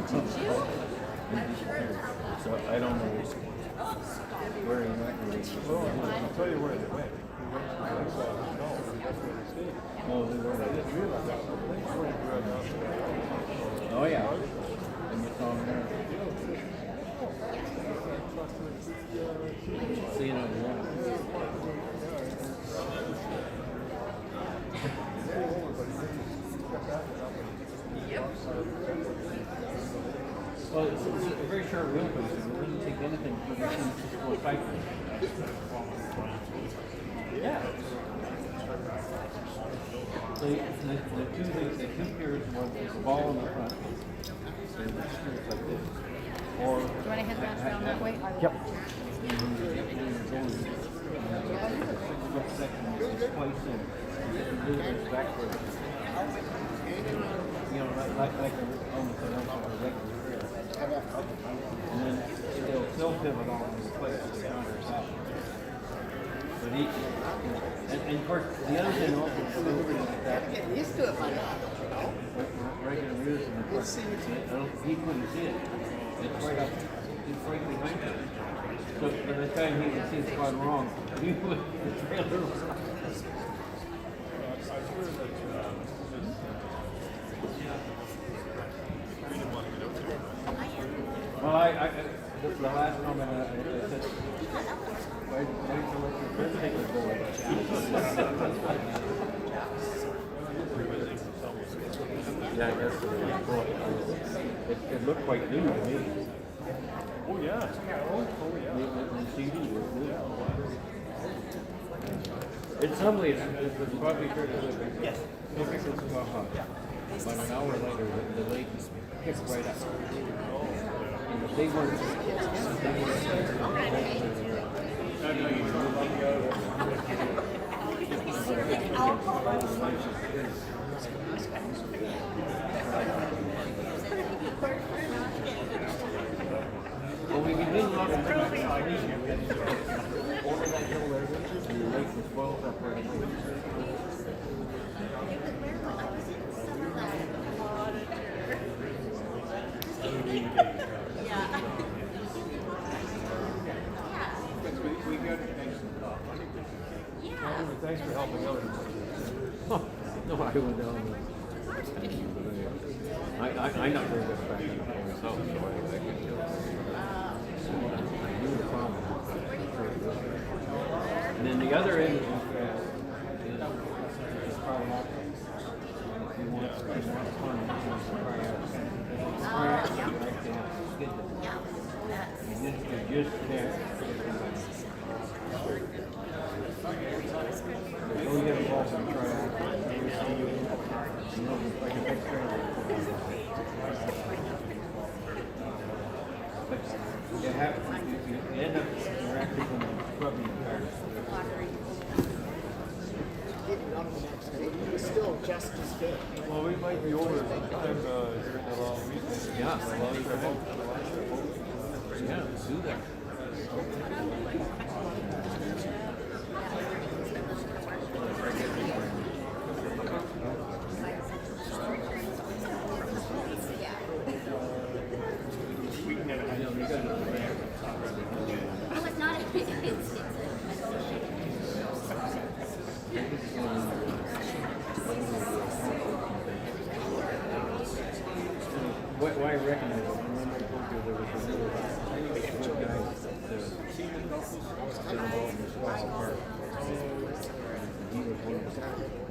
So I don't know where he went. Well, I'll tell you where they went. Oh, they were. I didn't realize that. Oh, yeah. And you saw him there. See you over there. Well, it's a very short wheel piece, and it doesn't take anything for the machine to go cycling. Yeah. So the two things, the two gears, one is the ball in the front, and the screws like this. Or Do you want to hit that down that way? yep. Section place in. You do this backwards. You know, like almost a regular gear. And then it'll still pivot on the place the counter's out. But and of course, the other thing also is that Get used to it by now. regular wheels in the front, he couldn't see it. It's right up, it's right behind him. So by the time he would see it's gone wrong, he would, the trailer was well, the last comment I said, wait till let your caretaker go. Yeah, I guess it looked quite new to me. Oh, yeah. Oh, yeah. The CD was new. It's lovely. It's probably fair to live. Yes. No pictures of but an hour later, the lake picked right up. And the big ones. Well, we can do a lot of over that hill there, and the lake was well up right away. Thanks for helping out. No, I went down there. I'm not very good at backing up myself, so I couldn't do it. I knew the problem. And then the other end is probably not. If you want fun, you want to try out. You just can't. Don't get involved and try out. You know, like a big trailer. But you end up interacting with scrubbing the tires. It's still just as good. Well, we might be over sometime during the long weekend. Yeah, Yeah, do that. Oh, it's not. Why I recognize it, remember I told you there was a little guy that involved in the Swallow Park. He was one of the guys.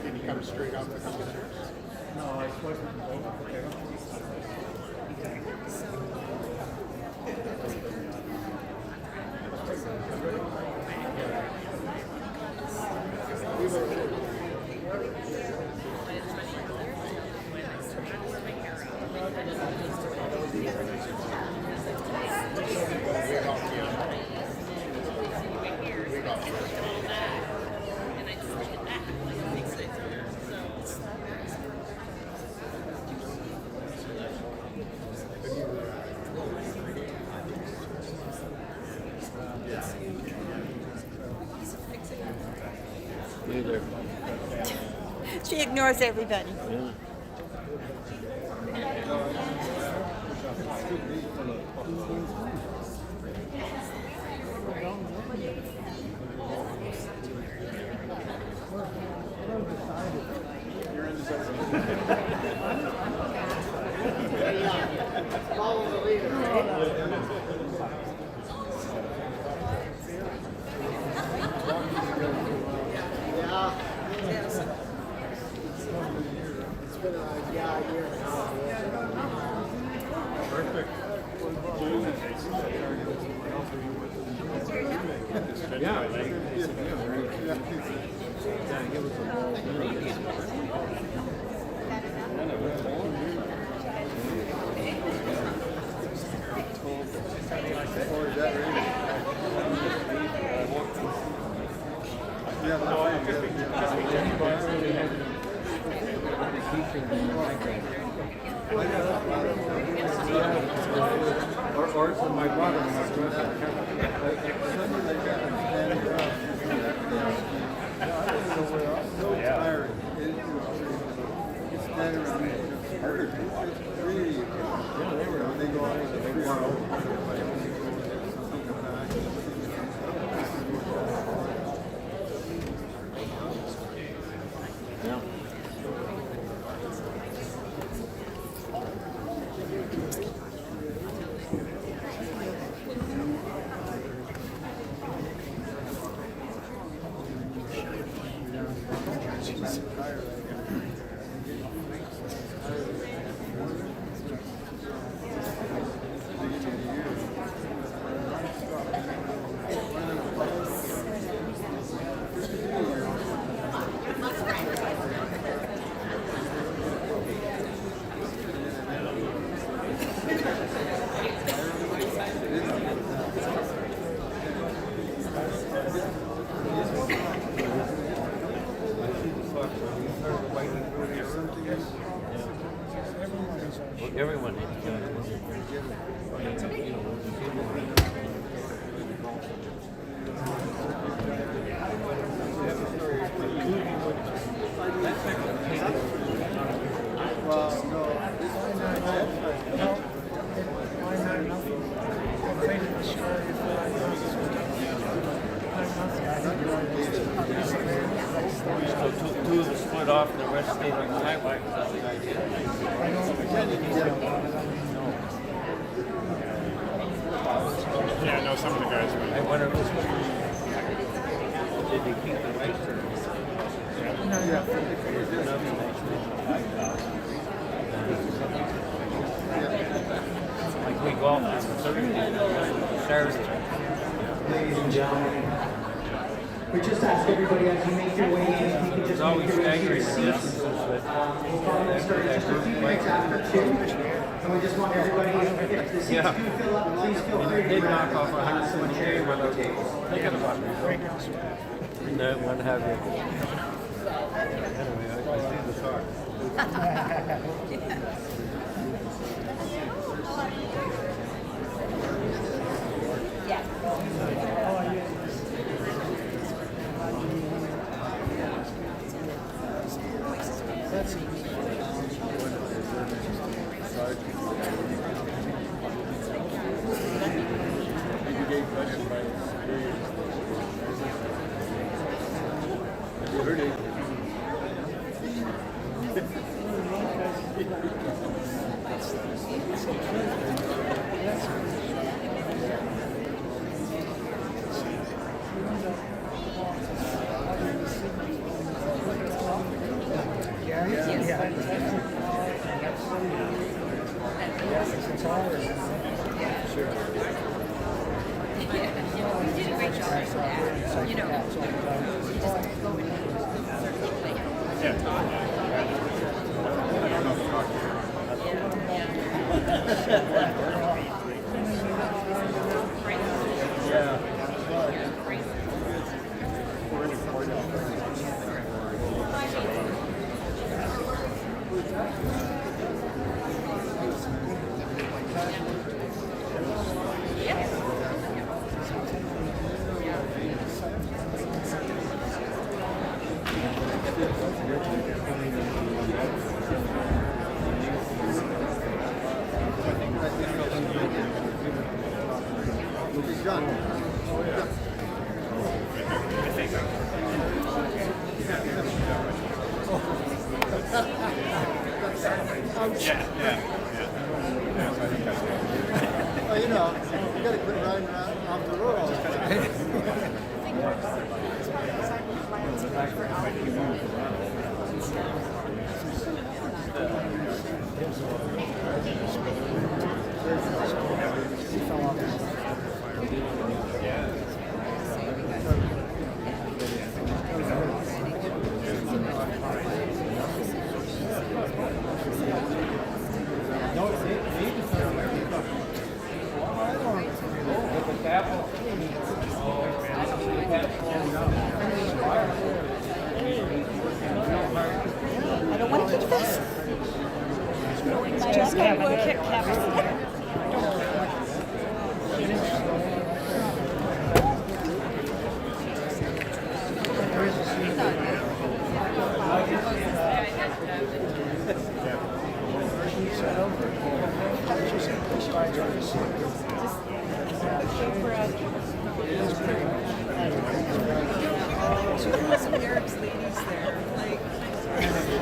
Did he come straight off the company? no, I swiped it. Yeah. Either. She ignores everybody. Yeah. Follow the leader. Yeah. It's been a year and a half. Perfect. Yeah, give us a ball. Or it's my brother and my Yeah. Everyone So two of them split off and the rest stayed on the highway. That's the idea. Yeah, I know some of the guys. I wonder if this did they keep the rights to like we golf on Thursday, Saturday. Ladies and gentlemen, we just ask everybody as you make your way in, if you could just make your way to your seats. We'll probably start just a few minutes after 2. And we just want everybody, if the seats do fill up, please feel free to grab some chairs at the tables. Thinking about it. No, one have you. Anyway, I see the talk. He's done. Well, you know, you gotta quit riding off the road all the time. I don't want to keep this. Just got my Kit Kat. Some Eric's ladies there. Like, such a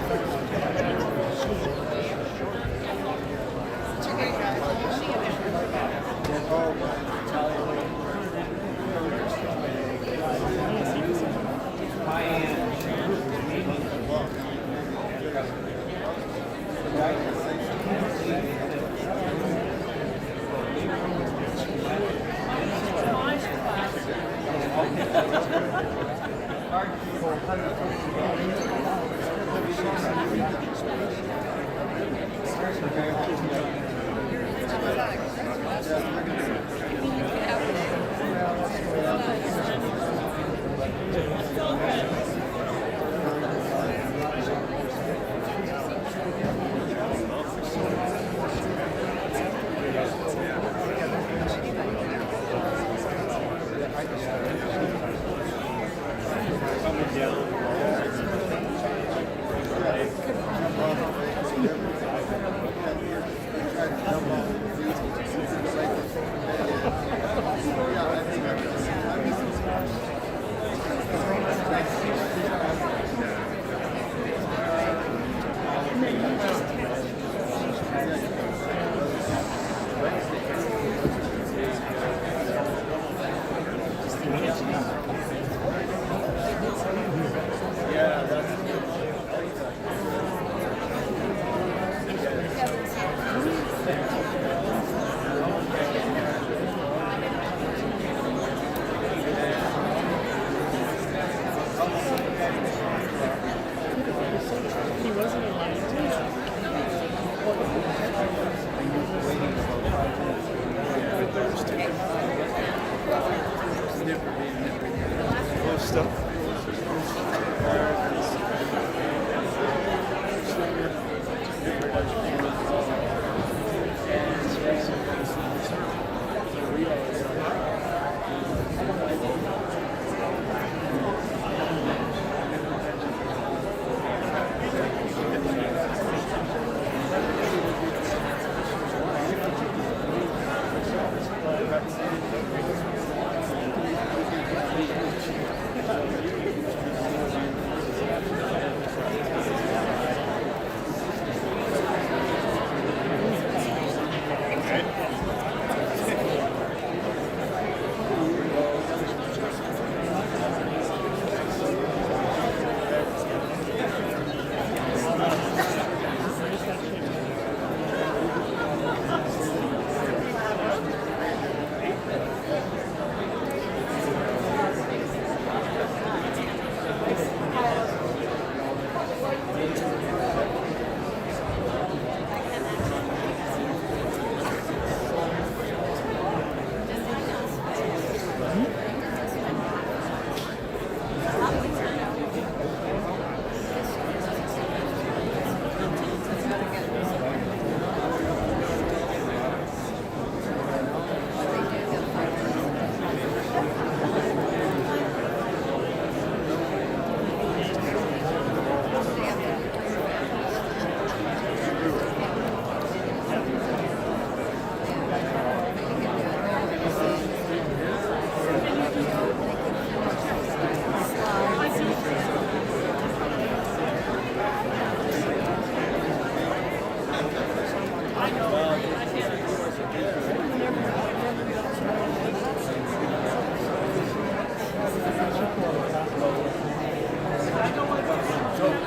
great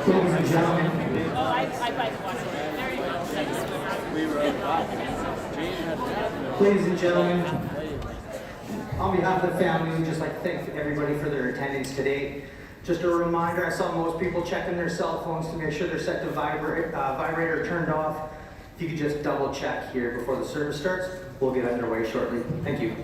Ladies and gentlemen, ladies and gentlemen, on behalf of the family, we'd just like to thank everybody for their attendance today. Just a reminder, I saw most people checking their cell phones to make sure they're set to vibrator turned off. If you could just double check here before the service starts, we'll get underway shortly. Thank you.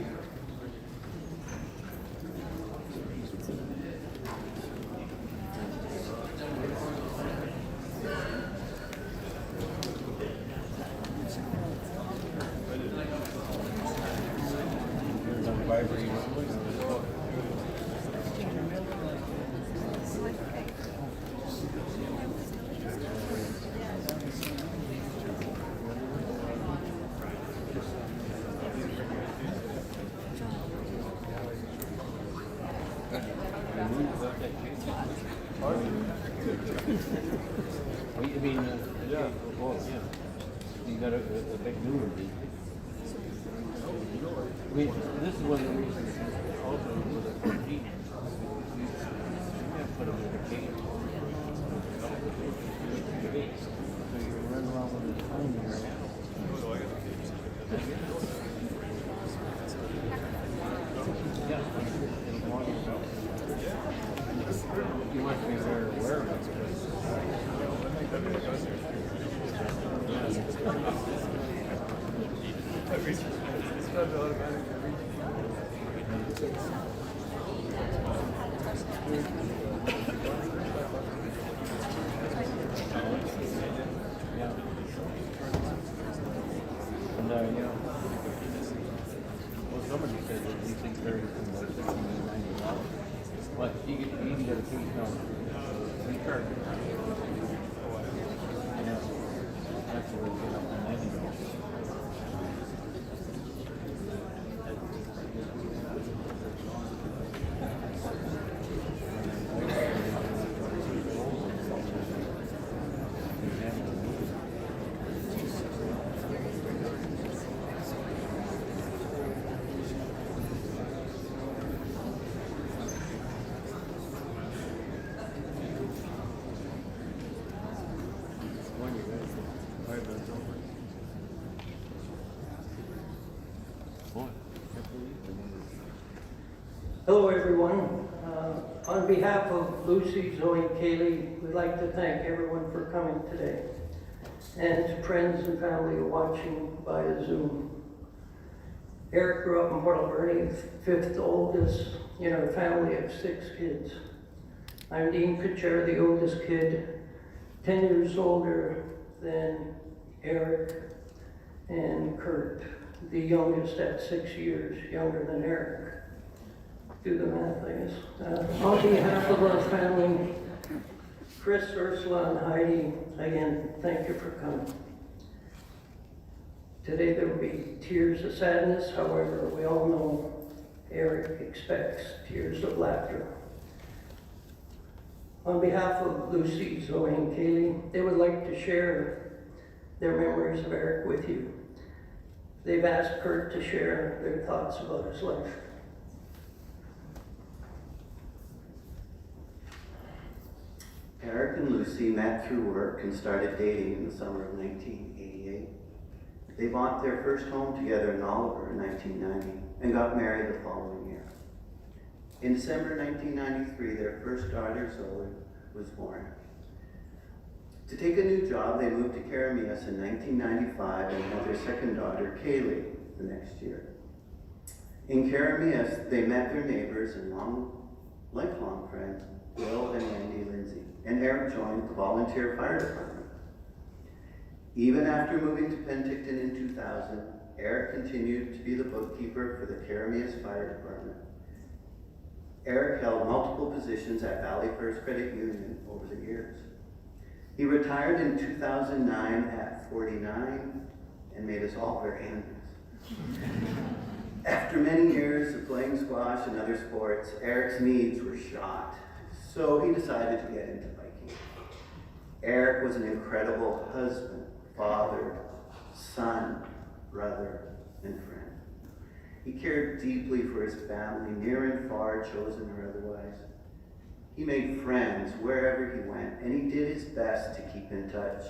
You got a big new one. This is one of the reasons also for the 14. You can't put them in a cage. So you can run around with this phone in your hand. Yeah, it'll want yourself. You must be very aware of it. And you know, well, somebody said that these things vary from like $60 to $90. But you can get a case now. We charge it. Yeah. That's what we get up to $90. Hello, everyone. On behalf of Lucy, Zoe, and Kaylee, we'd like to thank everyone for coming today, and to friends and family watching via Zoom. Eric grew up in Port Alberni, fifth oldest in our family of 6 kids. I'm Dean KUTSCHERA, the oldest kid, 10 years older than Eric and Kurt, the youngest at 6 years younger than Eric. Do the math, I guess. On behalf of our family, Chris, Ursula, and Heidi, again, thank you for coming. Today there will be tears of sadness, however, we all know Eric expects tears of laughter. On behalf of Lucy, Zoe, and Kaylee, they would like to share their memories of Eric with you. They've asked Kurt to share their thoughts about his life. Eric and Lucy met through work and started dating in the summer of 1988. They bought their first home together in Oliver in 1990 and got married the following year. In December 1993, their first daughter, Zoe, was born. To take a new job, they moved to Karamias in 1995 and had their second daughter, Kaylee, the next year. In Karamias, they met their neighbors and lifelong friends, Will and Randy Lindsay, and Eric joined the volunteer fire department. Even after moving to Penticton in 2000, Eric continued to be the bookkeeper for the Karamias Fire Department. Eric held multiple positions at Valley First Credit Union over the years. He retired in 2009 at 49 and made us all very envious. After many years of playing squash and other sports, Eric's needs were shot, so he decided to get into biking. Eric was an incredible husband, father, son, brother, and friend. He cared deeply for his family, near and far, chosen or otherwise. He made friends wherever he went, and he did his best to keep in touch.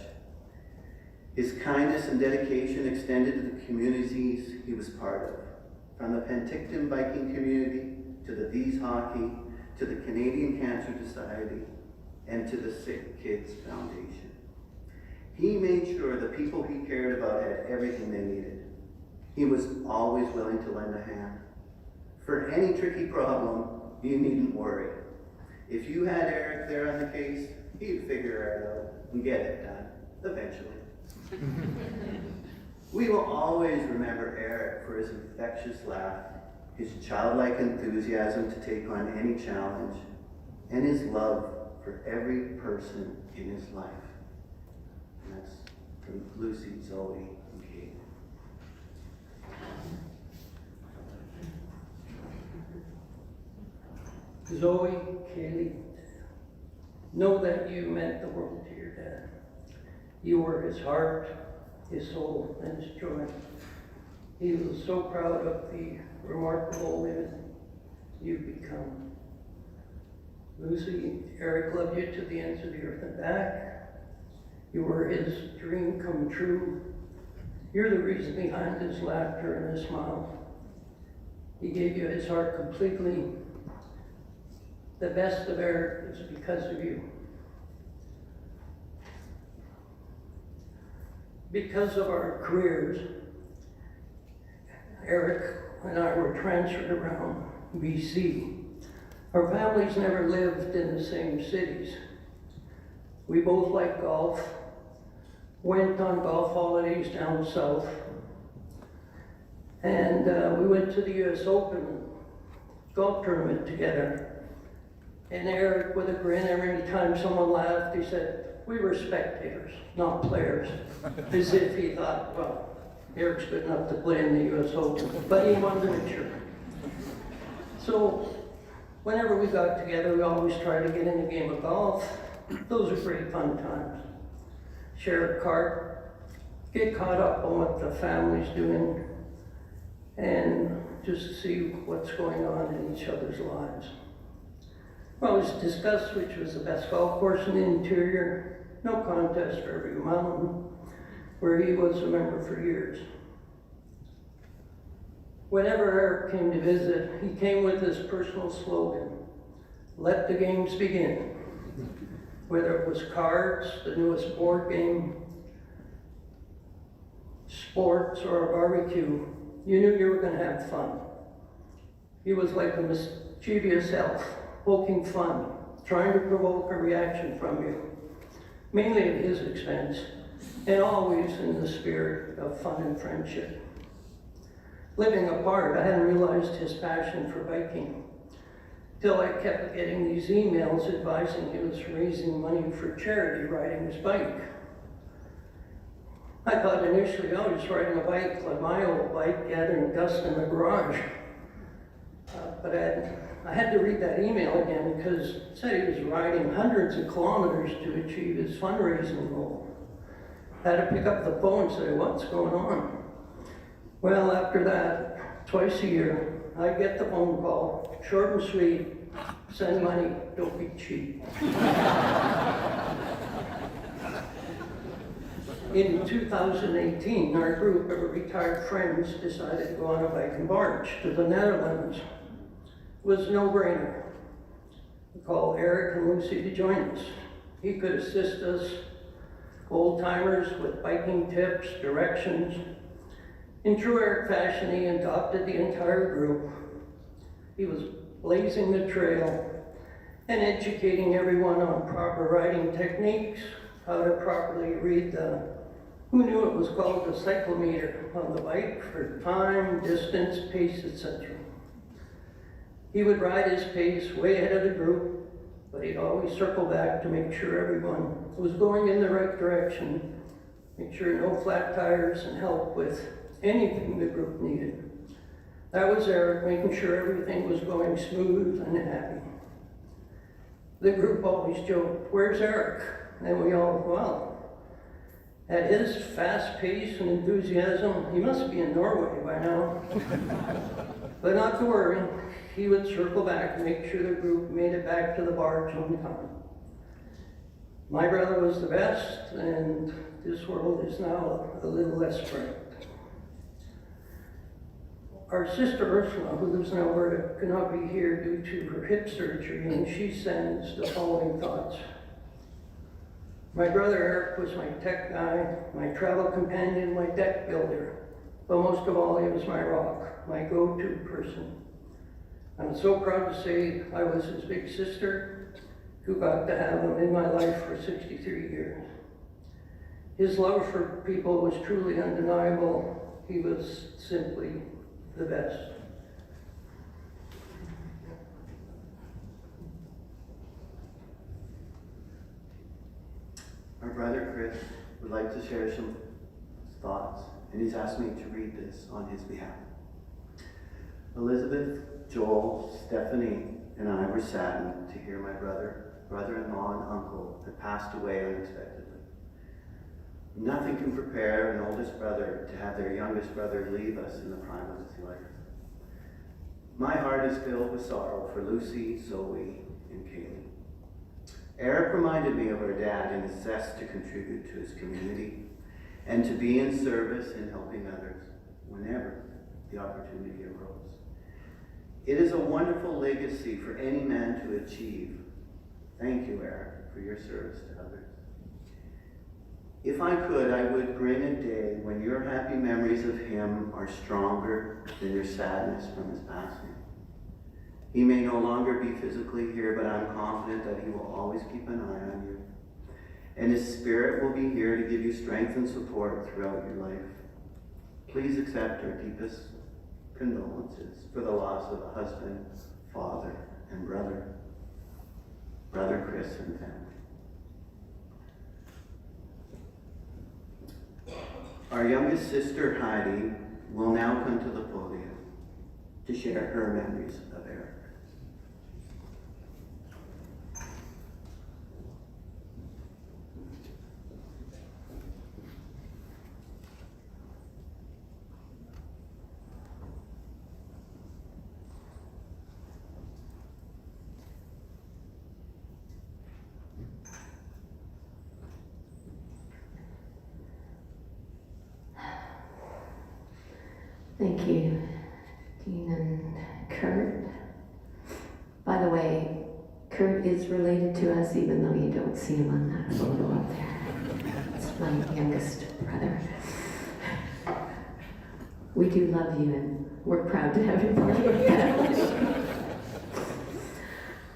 His kindness and dedication extended to the communities he was part of, from the Penticton biking community, to the V's Hockey, to the Canadian Cancer Society, and to the Sick Kids Foundation. He made sure the people he cared about had everything they needed. He was always willing to lend a hand. For any tricky problem, you needn't worry. If you had Eric there on the case, he'd figure it out and get it done, eventually. We will always remember Eric for his infectious laugh, his childlike enthusiasm to take on any challenge, and his love for every person in his life. And that's from Lucy, Zoe, and Kate. Zoe, Kaylee, know that you meant the world to your dad. You were his heart, his soul, and his joy. He was so proud of the remarkable woman you've become. Lucy, Eric loved you to the ends of the earth and back. You were his dream come true. You're the reason behind his laughter and his smile. He gave you his heart completely. The best of Eric is because of you. Because of our careers, Eric and I were transferred around BC. Our families never lived in the same cities. We both liked golf, went on golf holidays down south, and we went to the US Open golf tournament together. And Eric, with a grin, every time someone laughed, he said, "We were spectators, not players." As if he thought, well, Eric's good enough to play in the US Open, but he wanted to make sure. So, whenever we got together, we always tried to get in a game of golf. Those are great fun times. Share a cart, get caught up on what the family's doing, and just see what's going on in each other's lives. We always discussed which was the best golf course in the interior. No contest for every mountain, where he was a member for years. Whenever Eric came to visit, he came with his personal slogan, "Let the games begin." Whether it was cards, the newest board game, sports, or a barbecue, you knew you were going to have fun. He was like a mischievous elf, poking fun, trying to provoke a reaction from you, mainly at his expense, and always in the spirit of fun and friendship. Living apart, I hadn't realized his passion for biking, till I kept getting these emails advising he was raising money for charity riding his bike. I thought initially, oh, he's riding a bike like my old bike, gathering dust in the garage. But I had to read that email again because it said he was riding hundreds of kilometers to achieve his fundraising goal. I had to pick up the phone and say, what's going on? Well, after that, twice a year, I get the phone call, short and sweet, send money, don't be cheap. In 2018, our group of retired friends decided to go on a Viking barge to the Netherlands. It was a no-brainer. We called Eric and Lucy to join us. He could assist us, old-timers, with biking tips, directions. In true Eric fashion, he adopted the entire group. He was blazing the trail and educating everyone on proper riding techniques, how to properly read who knew it was called the cyclometer on the bike for time, distance, pace, etc. He would ride his pace way ahead of the group, but he'd always circle back to make sure everyone was going in the right direction, make sure no flat tires, and help with anything the group needed. That was Eric, making sure everything was going smooth and happy. The group always joked, "Where's Eric?" And we all, well, at his fast pace and enthusiasm, he must be in Norway by now. But not to worry, he would circle back and make sure the group made it back to the barge on time. My brother was the best, and this world is now a little less bright. Our sister Ursula, who lives in Alberta, could not be here due to her hip surgery, and she sends the following thoughts. My brother Eric was my tech guy, my travel companion, my deck builder, but most of all, he was my rock, my go-to person. I'm so proud to say I was his big sister, who got to have him in my life for 63 years. His love for people was truly undeniable. He was simply the best. Our brother Chris would like to share some thoughts, and he's asked me to read this on his behalf. Elizabeth, Joel, Stephanie, and I were saddened to hear my brother-in-law and uncle had passed away unexpectedly. Nothing can prepare an oldest brother to have their youngest brother leave us in the prime of his life. My heart is filled with sorrow for Lucy, Zoe, and Kaylee. Eric reminded me of our dad and his zest to contribute to his community and to be in service and helping others whenever the opportunity arose. It is a wonderful legacy for any man to achieve. Thank you, Eric, for your service to others. If I could, I would bring a day when your happy memories of him are stronger than your sadness from his passing. He may no longer be physically here, but I'm confident that he will always keep an eye on you. And his spirit will be here to give you strength and support throughout your life. Please accept our deepest condolences for the loss of a husband, father, and brother. Brother Chris and family. Our youngest sister, Heidi, will now come to the podium to share her memories of Eric. Thank you, Dean and Kurt. By the way, Kurt is related to us even though you don't see him on that photo up there. It's my youngest brother. We do love you and we're proud to have you part of our family.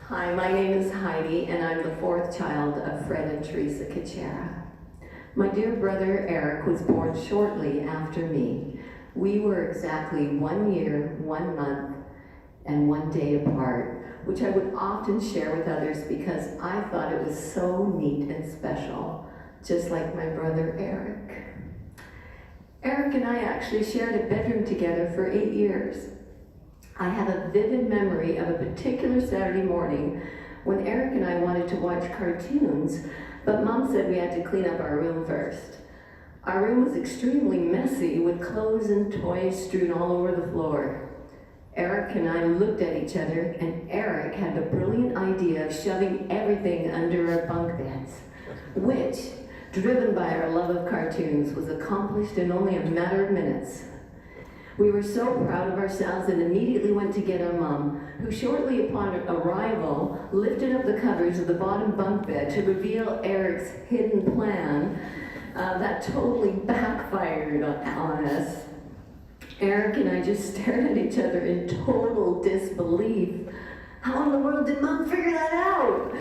Hi, my name is Heidi and I'm the fourth child of Fred and Teresa KUTSCHERA. My dear brother Eric was born shortly after me. We were exactly 1 year, 1 month, and 1 day apart, which I would often share with others because I thought it was so neat and special, just like my brother Eric. Eric and I actually shared a bedroom together for 8 years. I have a vivid memory of a particular Saturday morning when Eric and I wanted to watch cartoons, but Mom said we had to clean up our room first. Our room was extremely messy with clothes and toys strewn all over the floor. Eric and I looked at each other and Eric had the brilliant idea of shoving everything under our bunk beds, which, driven by our love of cartoons, was accomplished in only a matter of minutes. We were so proud of ourselves and immediately went to get our mom, who shortly upon arrival lifted up the covers of the bottom bunk bed to reveal Eric's hidden plan that totally backfired on us. Eric and I just stared at each other in total disbelief. How in the world did Mom figure that out?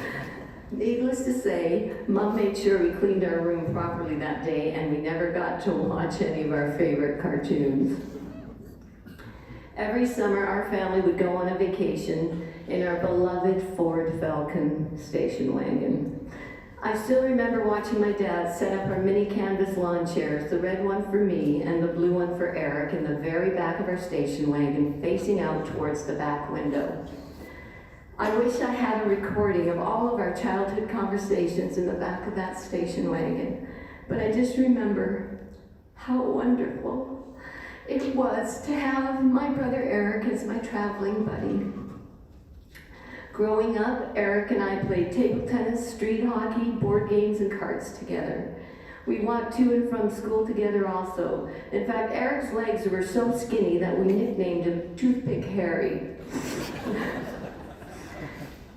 Needless to say, Mom made sure we cleaned our room properly that day and we never got to watch any of our favorite cartoons. Every summer, our family would go on a vacation in our beloved Ford Falcon station wagon. I still remember watching my dad set up our mini canvas lawn chairs, the red one for me and the blue one for Eric, in the very back of our station wagon, facing out towards the back window. I wish I had a recording of all of our childhood conversations in the back of that station wagon, but I just remember how wonderful it was to have my brother Eric as my traveling buddy. Growing up, Eric and I played table tennis, street hockey, board games, and cards together. We walked to and from school together also. In fact, Eric's legs were so skinny that we nicknamed him Toothpick Harry.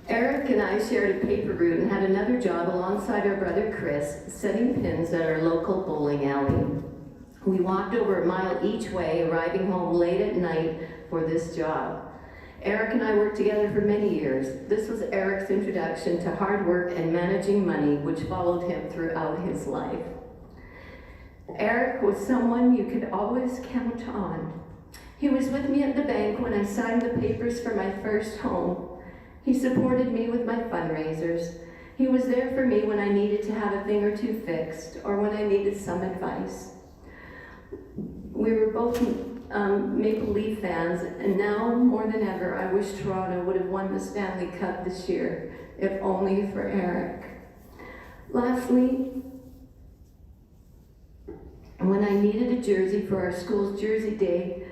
Eric and I shared a paper route and had another job alongside our brother Chris, setting pins at our local bowling alley. We walked over a mile each way, arriving home late at night for this job. Eric and I worked together for many years. This was Eric's introduction to hard work and managing money, which followed him throughout his life. Eric was someone you could always count on. He was with me at the bank when I signed the papers for my first home. He supported me with my fundraisers. He was there for me when I needed to have a thing or two fixed or when I needed some advice. We were both Maple Leaf fans, and now more than ever, I wish Toronto would have won the Stanley Cup this year, if only for Eric. Lastly, when I needed a jersey for our school's Jersey Day,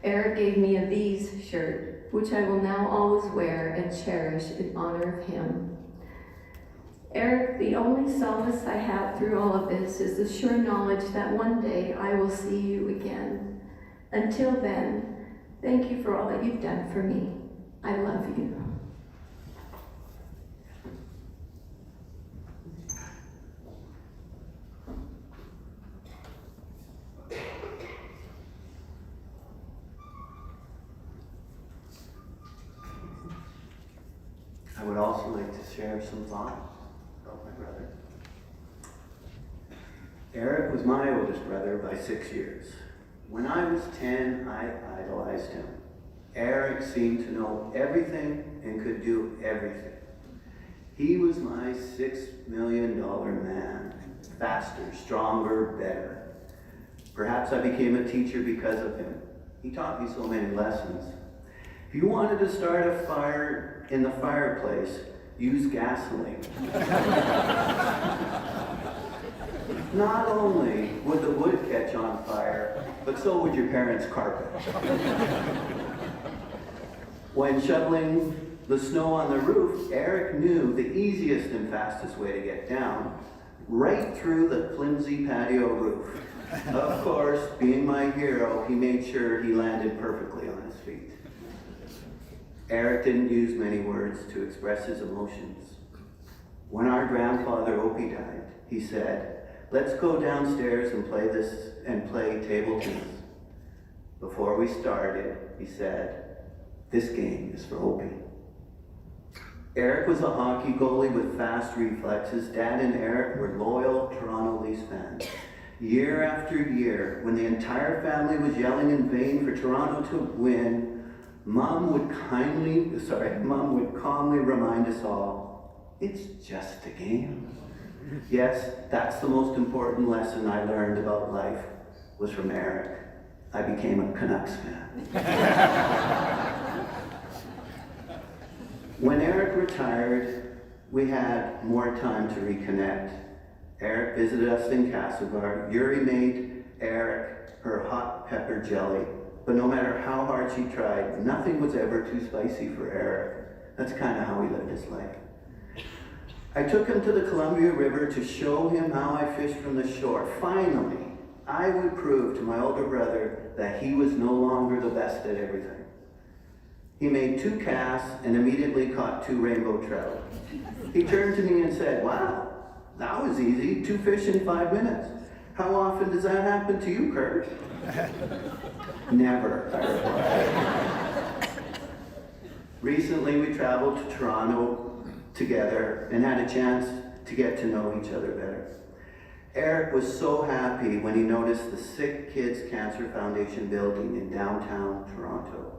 Eric gave me a V's shirt, which I will now always wear and cherish in honor of him. Eric, the only solace I have through all of this is the sure knowledge that one day I will see you again. Until then, thank you for all that you've done for me. I love you. I would also like to share some thoughts about my brother. Eric was my oldest brother by 6 years. When I was 10, I idolized him. Eric seemed to know everything and could do everything. He was my $6 million man. Faster, stronger, better. Perhaps I became a teacher because of him. He taught me so many lessons. If you wanted to start a fire in the fireplace, use gasoline. Not only would the wood catch on fire, but so would your parents' carpet. When shoveling the snow on the roof, Eric knew the easiest and fastest way to get down, right through the flimsy patio roof. Of course, being my hero, he made sure he landed perfectly on his feet. Eric didn't use many words to express his emotions. When our grandfather Opie died, he said, "Let's go downstairs and play table tennis." Before we started, he said, "This game is for Opie." Eric was a hockey goalie with fast reflexes. Dad and Eric were loyal Toronto Leafs fans. Year after year, when the entire family was yelling in vain for Toronto to win, Mom would calmly remind us all, "It's just a game." Yes, that's the most important lesson I learned about life, was from Eric. I became a Canucks fan. When Eric retired, we had more time to reconnect. Eric visited us in Castlegar. Yuri made Eric her hot pepper jelly, but no matter how hard she tried, nothing was ever too spicy for Eric. That's kind of how he lived his life. I took him to the Columbia River to show him how I fished from the shore. Finally, I would prove to my older brother that he was no longer the best at everything. He made 2 casts and immediately caught 2 rainbow trout. He turned to me and said, "Wow, that was easy, 2 fish in 5 minutes. How often does that happen to you, Kurt?" "Never," I replied. Recently, we traveled to Toronto together and had a chance to get to know each other better. Eric was so happy when he noticed the Sick Kids Cancer Foundation building in downtown Toronto.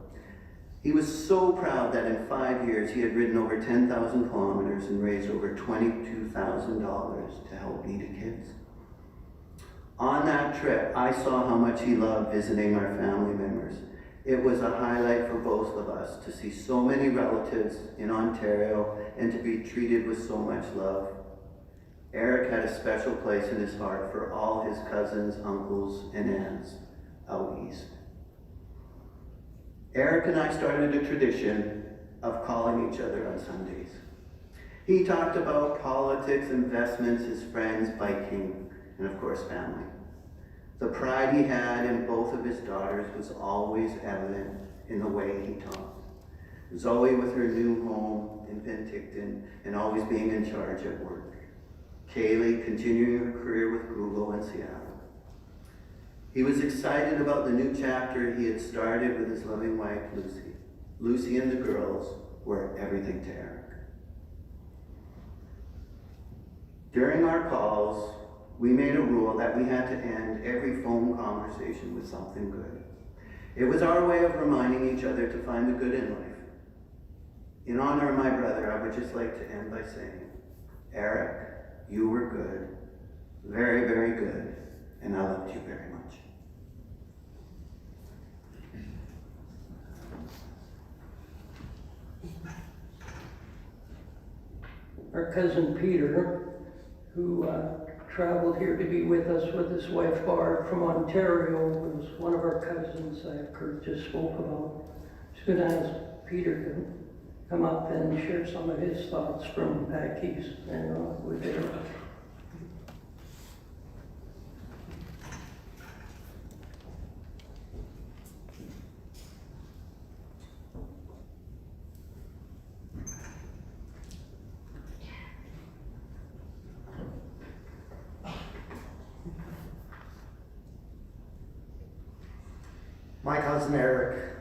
He was so proud that in 5 years he had ridden over 10,000 kilometers and raised over $22,000 to help needy kids. On that trip, I saw how much he loved visiting our family members. It was a highlight for both of us to see so many relatives in Ontario and to be treated with so much love. Eric had a special place in his heart for all his cousins, uncles, and aunts out east. Eric and I started a tradition of calling each other on Sundays. He talked about politics, investments, his friends, biking, and of course family. The pride he had in both of his daughters was always evident in the way he talked. Zoe with her new home in Penticton and always being in charge at work. Kaylee continuing her career with Google in Seattle. He was excited about the new chapter he had started with his loving wife, Lucy. Lucy and the girls were everything to Eric. During our calls, we made a rule that we had to end every phone conversation with something good. It was our way of reminding each other to find the good in life. In honor of my brother, I would just like to end by saying, Eric, you were good, very, very good, and I loved you very much. Our cousin Peter, who traveled here to be with us with his wife Barb from Ontario, was one of our cousins that Kurt just spoke about. Just going to ask Peter to come up and share some of his thoughts from back east and with Eric. My cousin Eric,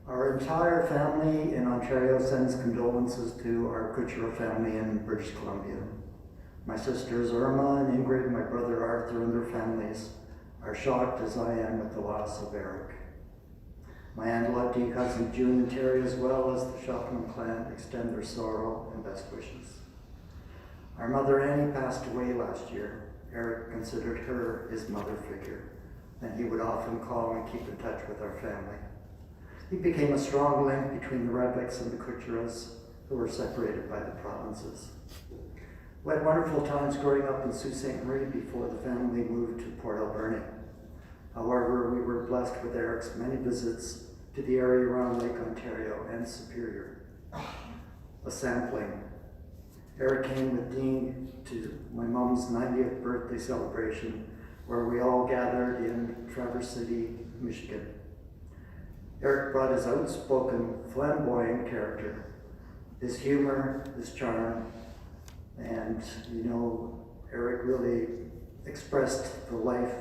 our entire family in Ontario sends condolences to our KUTSCHERA family in British Columbia. My sisters Irma and Ingrid, my brother Arthur and their families are shocked as I am with the loss of Eric. My Aunt Lottie, cousin June and Terry, as well as the Shopman clan, extend their sorrow and best wishes. Our mother Annie passed away last year. Eric considered her his mother figure, and he would often call and keep in touch with our family. He became a strong link between the Redlicks and the KUTSCHERAs, who were separated by the provinces. We had wonderful times growing up in Sault Ste. Marie before the family moved to Port Alberni. However, we were blessed with Eric's many visits to the area around Lake Ontario and Superior. A sampling. Eric came with Dean to my mom's 90th birthday celebration, where we all gathered in Traverse City, Michigan. Eric brought his outspoken, flamboyant character, his humor, his charm, and Eric really expressed the life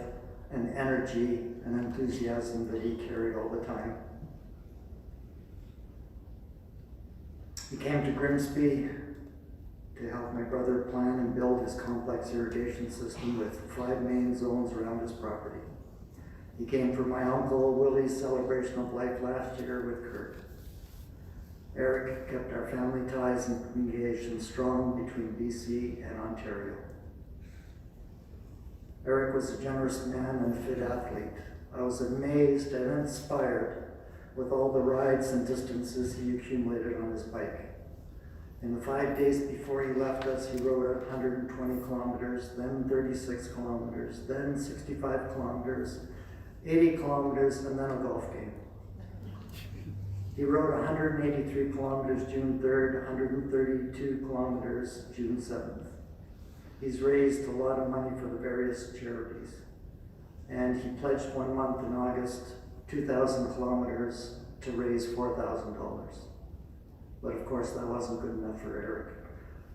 and energy and enthusiasm that he carried all the time. He came to Grimsby to help my brother plan and build his complex irrigation system with 5 main zones around his property. He came for my uncle Willie's celebration of life last year with Kurt. Eric kept our family ties and communication strong between BC and Ontario. Eric was a generous man and a fit athlete. I was amazed and inspired with all the rides and distances he accumulated on his bike. In the 5 days before he left us, he rode 120 kilometers, then 36 kilometers, then 65 kilometers, 80 kilometers, and then a golf game. He rode 183 kilometers June 3rd, 132 kilometers June 7th. He's raised a lot of money for the various charities. And he pledged 1 month in August, 2,000 kilometers to raise $4,000. But of course, that wasn't good enough for Eric.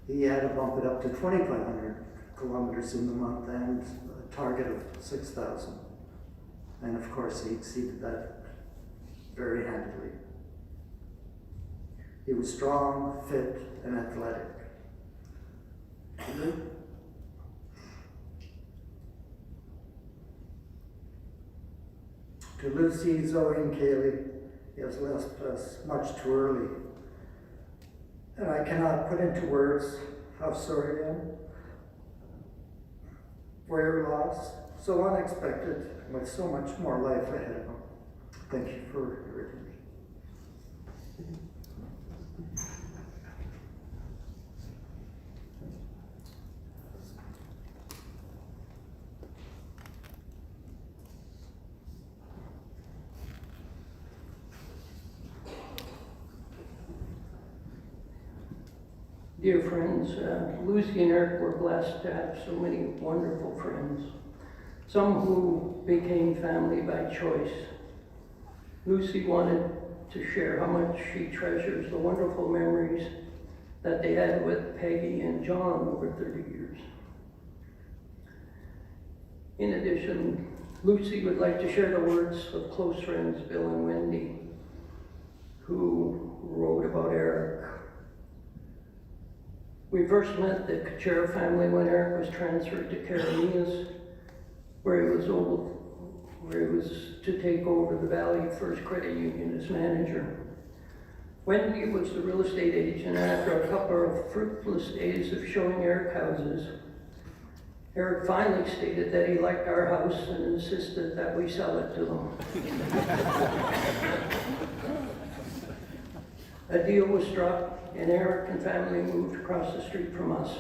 He had to bump it up to 2,500 kilometers in the month and a target of 6,000. And of course, he exceeded that very handily. He was strong, fit, and athletic. To Lucy, Zoe, and Kaylee, he has left us much too early. And I cannot put into words how sorry I am for your loss, so unexpected, with so much more life ahead of him. Thank you for hearing me. Dear friends, Lucy and Eric were blessed to have so many wonderful friends, some who became family by choice. Lucy wanted to share how much she treasures the wonderful memories that they had with Peggy and John over 30 years. In addition, Lucy would like to share the words of close friends Bill and Wendy, who wrote about Eric. We first met the KUTSCHERA family when Eric was transferred to Carolinas, where he was to take over the Valley First Credit Union as manager. Wendy was the real estate agent, and after a couple of fruitless days of showing Eric houses, Eric finally stated that he liked our house and insisted that we sell it to them. A deal was struck, and Eric and family moved across the street from us.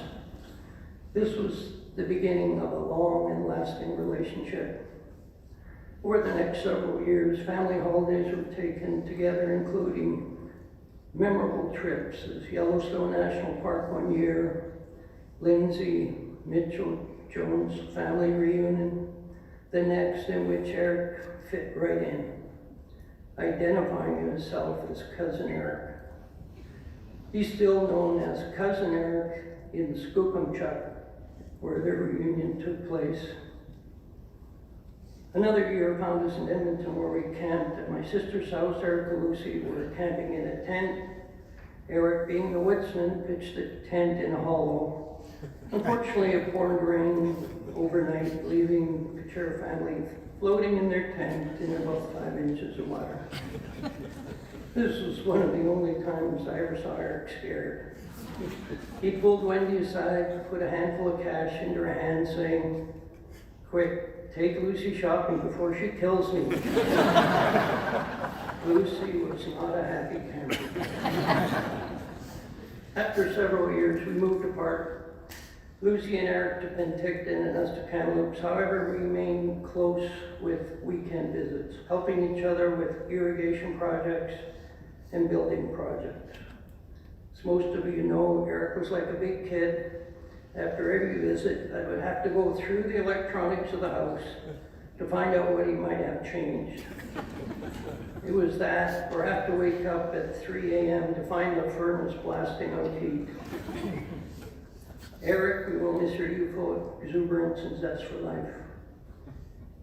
This was the beginning of a long and lasting relationship. Over the next several years, family holidays were taken together, including memorable trips as Yellowstone National Park one year, Lindsay Mitchell Jones family reunion, the next in which Eric fit right in, identifying himself as Cousin Eric. He's still known as Cousin Eric in Skookumchuck, where their reunion took place. Another year found us in Edmonton, where we camped at my sister's house. Eric and Lucy were camping in a tent. Eric, being the woodsman, pitched the tent in a hollow. Unfortunately, it poured rain overnight, leaving the KUTSCHERA family floating in their tent in about 5 inches of water. This was one of the only times I ever saw Eric scared. He pulled Wendy aside, put a handful of cash into her hand, saying, "Quick, take Lucy shopping before she kills me." Lucy was not a happy camper. After several years, we moved apart. Lucy and Eric to Penticton and us to Kamloops. However, we remained close with weekend visits, helping each other with irrigation projects and building projects. As most of you know, Eric was like a big kid. After every visit, I would have to go through the electronics of the house to find out what he might have changed. It was that, or have to wake up at 3 a.m. to find the furnace blasting out heat. Eric, we will miss your youthful exuberance and zest for life.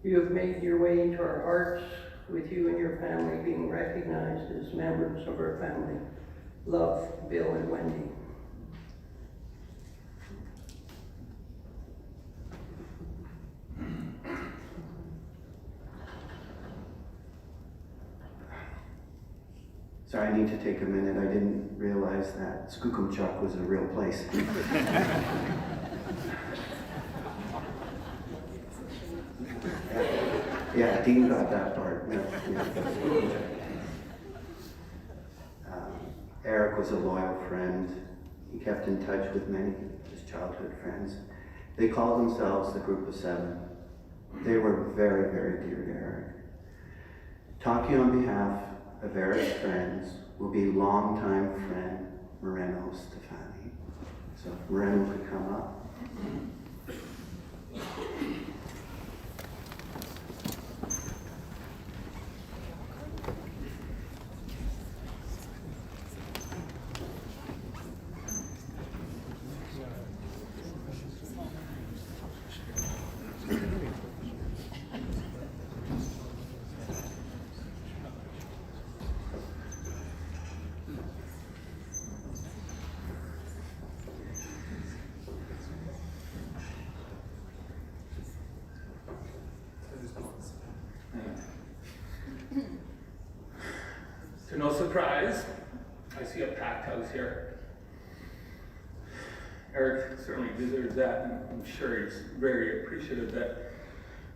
You have made your way into our hearts, with you and your family being recognized as members of our family. Love, Bill and Wendy. Sorry, I need to take a minute. I didn't realize that Skookumchuck was a real place. Yeah, Dean got that part. No, yeah. Eric was a loyal friend. He kept in touch with many of his childhood friends. They called themselves the Group of Seven. They were very, very dear to Eric. Talking on behalf of Eric's friends will be longtime friend Moreno Stefani. So if Moreno could come up. To no surprise, I see a packed house here. Eric certainly deserves that, and I'm sure he's very appreciative that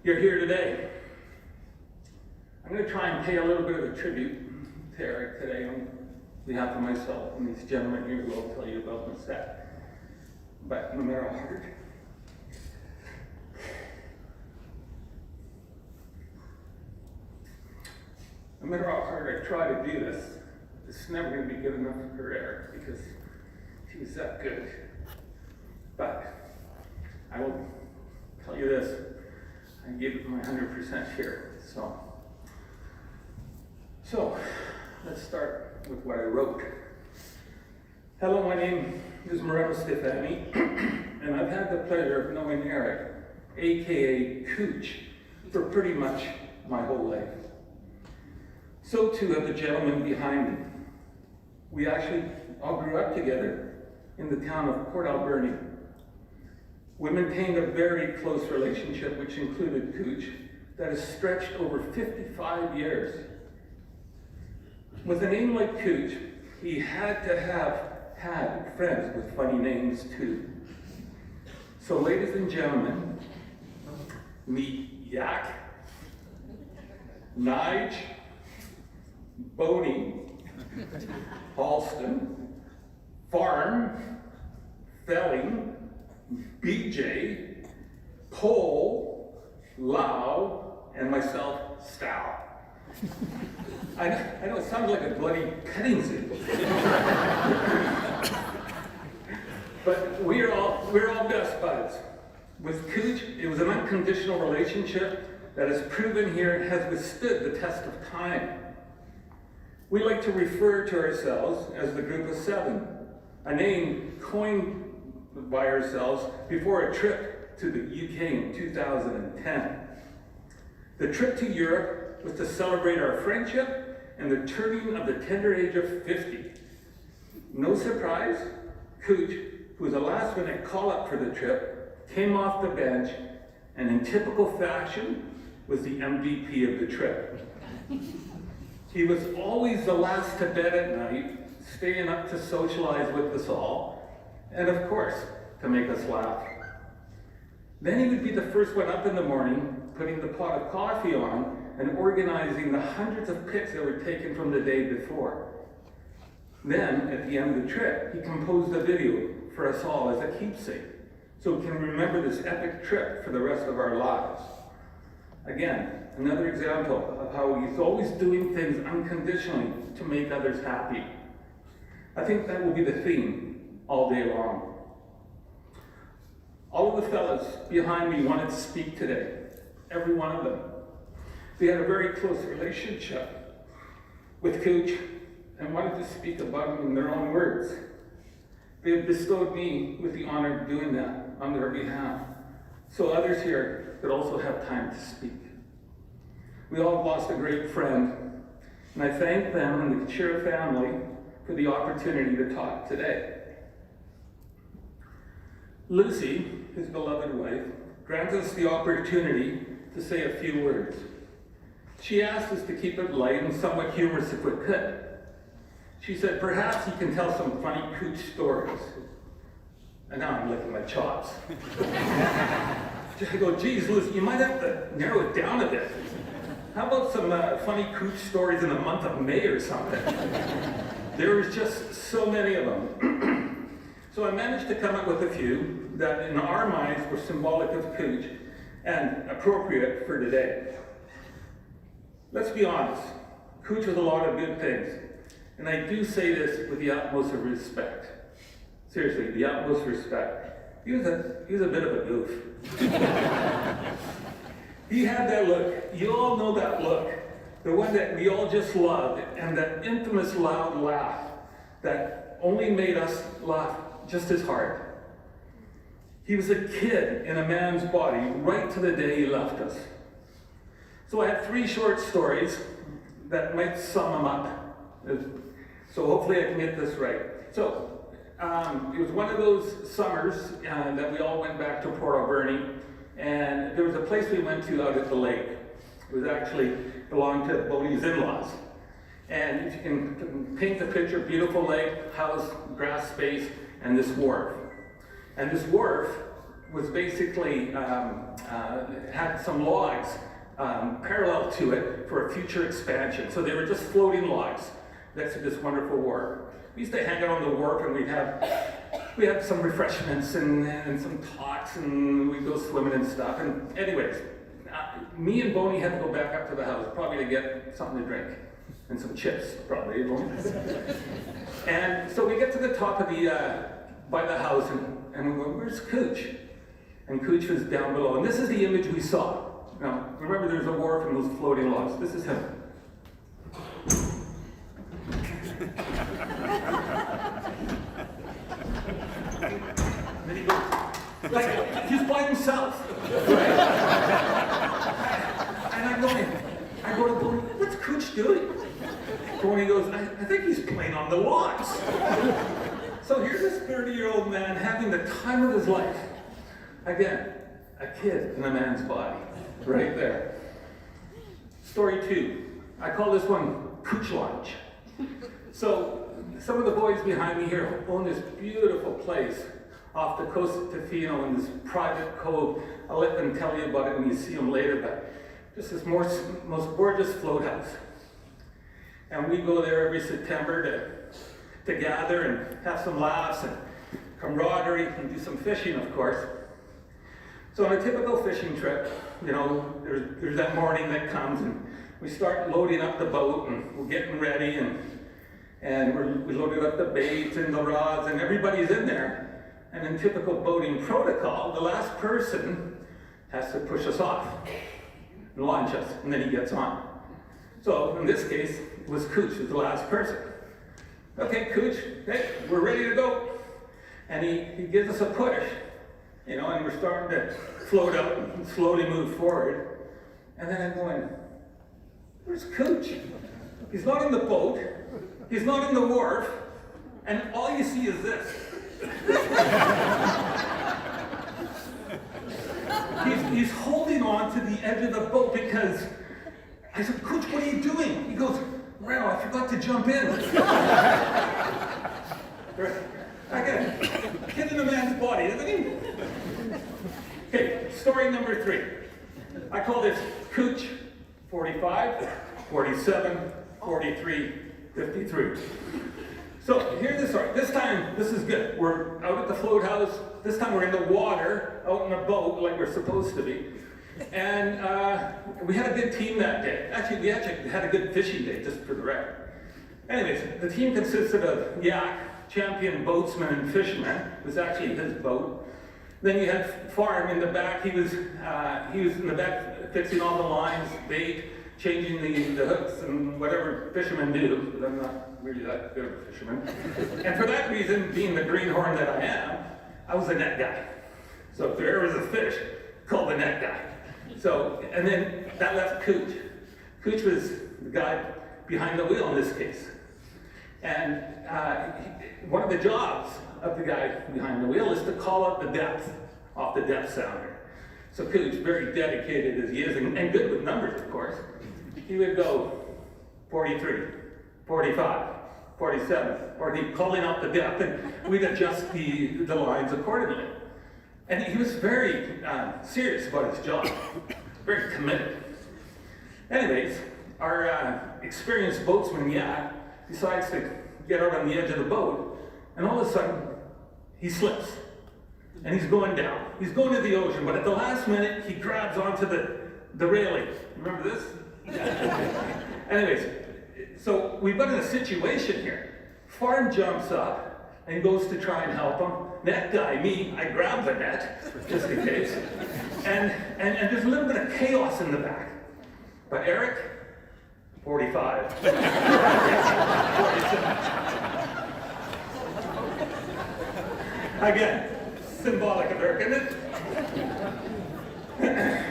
you're here today. I'm going to try and pay a little bit of a tribute to Eric today on behalf of myself and these gentlemen here who will tell you about my set. But no matter how hard, no matter how hard I try to do this, it's never going to be good enough for Eric, because he he's that good. But I will tell you this, I gave it my 100% here. So let's start with what I wrote. Hello, my name is Moreno Stefani, and I've had the pleasure of knowing Eric, aka Cooch, for pretty much my whole life. So too have the gentlemen behind me. We actually all grew up together in the town of Port Alberni. We maintained a very close relationship, which included Cooch, that has stretched over 55 years. With a name like Cooch, he had to have had friends with funny names too. So ladies and gentlemen, meet Yak, Nige, Boney, Halston, Farm, Felling, BJ, Pole, Lau, and myself, Stow. I know it sounds like a bloody petting zoo. But we're all best buds. With Cooch, it was an unconditional relationship that has proven here has withstood the test of time. We like to refer to ourselves as the Group of Seven, a name coined by ourselves before a trip to the UK in 2010. The trip to Europe was to celebrate our friendship and the turning of the tender age of 50. No surprise, Cooch, who was a last-minute call-up for the trip, came off the bench and in typical fashion was the MVP of the trip. He was always the last to bed at night, staying up to socialize with us all, and of course, to make us laugh. Then he would be the first one up in the morning, putting the pot of coffee on and organizing the hundreds of pics that were taken from the day before. Then, at the end of the trip, he composed a video for us all as a keepsake, so we can remember this epic trip for the rest of our lives. Again, another example of how he's always doing things unconditionally to make others happy. I think that will be the theme all day long. All of the fellas behind me wanted to speak today, every one of them. They had a very close relationship with Cooch and wanted to speak about him in their own words. They have bestowed me with the honor of doing that on their behalf, so others here could also have time to speak. We all lost a great friend, and I thank them and the KUTSCHERA family for the opportunity to talk today. Lucy, his beloved wife, grants us the opportunity to say a few words. She asked us to keep it light and somewhat humorous if we could. She said, perhaps he can tell some funny Cooch stories. And now I'm licking my chops. I go, geez, Lucy, you might have to narrow it down a bit. How about some funny Cooch stories in the month of May or something? There was just so many of them. So I managed to come up with a few that in our minds were symbolic of Cooch and appropriate for today. Let's be honest, Cooch was a lot of good things. And I do say this with the utmost of respect. Seriously, the utmost respect. He was a bit of a goof. He had that look. You all know that look. The one that we all just loved, and that infamous loud laugh that only made us laugh just as hard. He was a kid in a man's body right to the day he left us. So I have 3 short stories that might sum him up. So hopefully I can get this right. So it was one of those summers that we all went back to Port Alberni, and there was a place we went to out at the lake. It was actually belonged to Boney's in-laws. And if you can paint the picture, beautiful lake, house, grass space, and this wharf. And this wharf was basically, had some logs parallel to it for a future expansion. So they were just floating logs next to this wonderful wharf. We used to hang out on the wharf and we'd have some refreshments and some talks, and we'd go swimming and stuff. And anyways, me and Boney had to go back up to the house, probably to get something to drink. And some chips, probably. And so we get to the top of by the house, and we went, where's Cooch? And Cooch was down below. And this is the image we saw. Now, remember there's a wharf and those floating logs. This is him. And then he goes, like, he's by himself. Right? And I go to Bonnie, what's Cooch doing? Bonnie goes, I think he's playing on the logs. So here's this 30-year-old man having the time of his life. Again, a kid in a man's body, right there. Story 2. I call this one Cooch Lodge. So some of the boys behind me here own this beautiful place off the coast of Tofino in this private cove. I'll let them tell you about it when you see them later, but just this most gorgeous float house. And we go there every September to gather and have some laughs and camaraderie and do some fishing, of course. So on a typical fishing trip, you know, there's that morning that comes and we start loading up the boat and we're getting ready and we loaded up the bait and the rods and everybody's in there. And in typical boating protocol, the last person has to push us off and launch us, and then he gets on. So in this case, it was Cooch, who's the last person. Okay, Cooch, hey, we're ready to go. And he gives us a push, you know, and we're starting to float out and slowly move forward. And then I'm going, where's Cooch? He's not in the boat, he's not in the wharf, and all you see is this. He's holding on to the edge of the boat because I said, Cooch, what are you doing? He goes, wow, I forgot to jump in. Again, kid in a man's body, isn't he? Okay, story number 3. I call this Cooch 45, 47, 43, 53. So here's the story. This time, this is good. We're out at the float house. This time we're in the water, out in a boat like we're supposed to be. And we had a good team that day. Actually, we had a good fishing day, just for the record. Anyways, the team consisted of Yak, champion boatsman and fisherman. It was actually his boat. Then you had Farm in the back. He was in the back fixing all the lines, bait, changing the hooks and whatever fishermen do, because I'm not really that good of a fisherman. And for that reason, being the greenhorn that I am, I was the net guy. So if there was a fish, call the net guy. So, and then that left Cooch. Cooch was the guy behind the wheel in this case. And one of the jobs of the guy behind the wheel is to call out the depth off the depth sounder. So Cooch, very dedicated as he is, and good with numbers, of course, he would go 43, 45, 47, or he'd calling out the depth, and we'd adjust the lines accordingly. And he was very serious about his job, very committed. Anyways, our experienced boatsman, Yak, decides to get out on the edge of the boat, and all of a sudden, he slips, and he's going down. He's going to the ocean, but at the last minute, he grabs onto the railing. Remember this? Anyways, so we've got a situation here. Farm jumps up and goes to try and help him. Net guy, me, I grab the net, just in case. And there's a little bit of chaos in the back. But Eric, 45. 47. Again, symbolic of Eric, isn't it?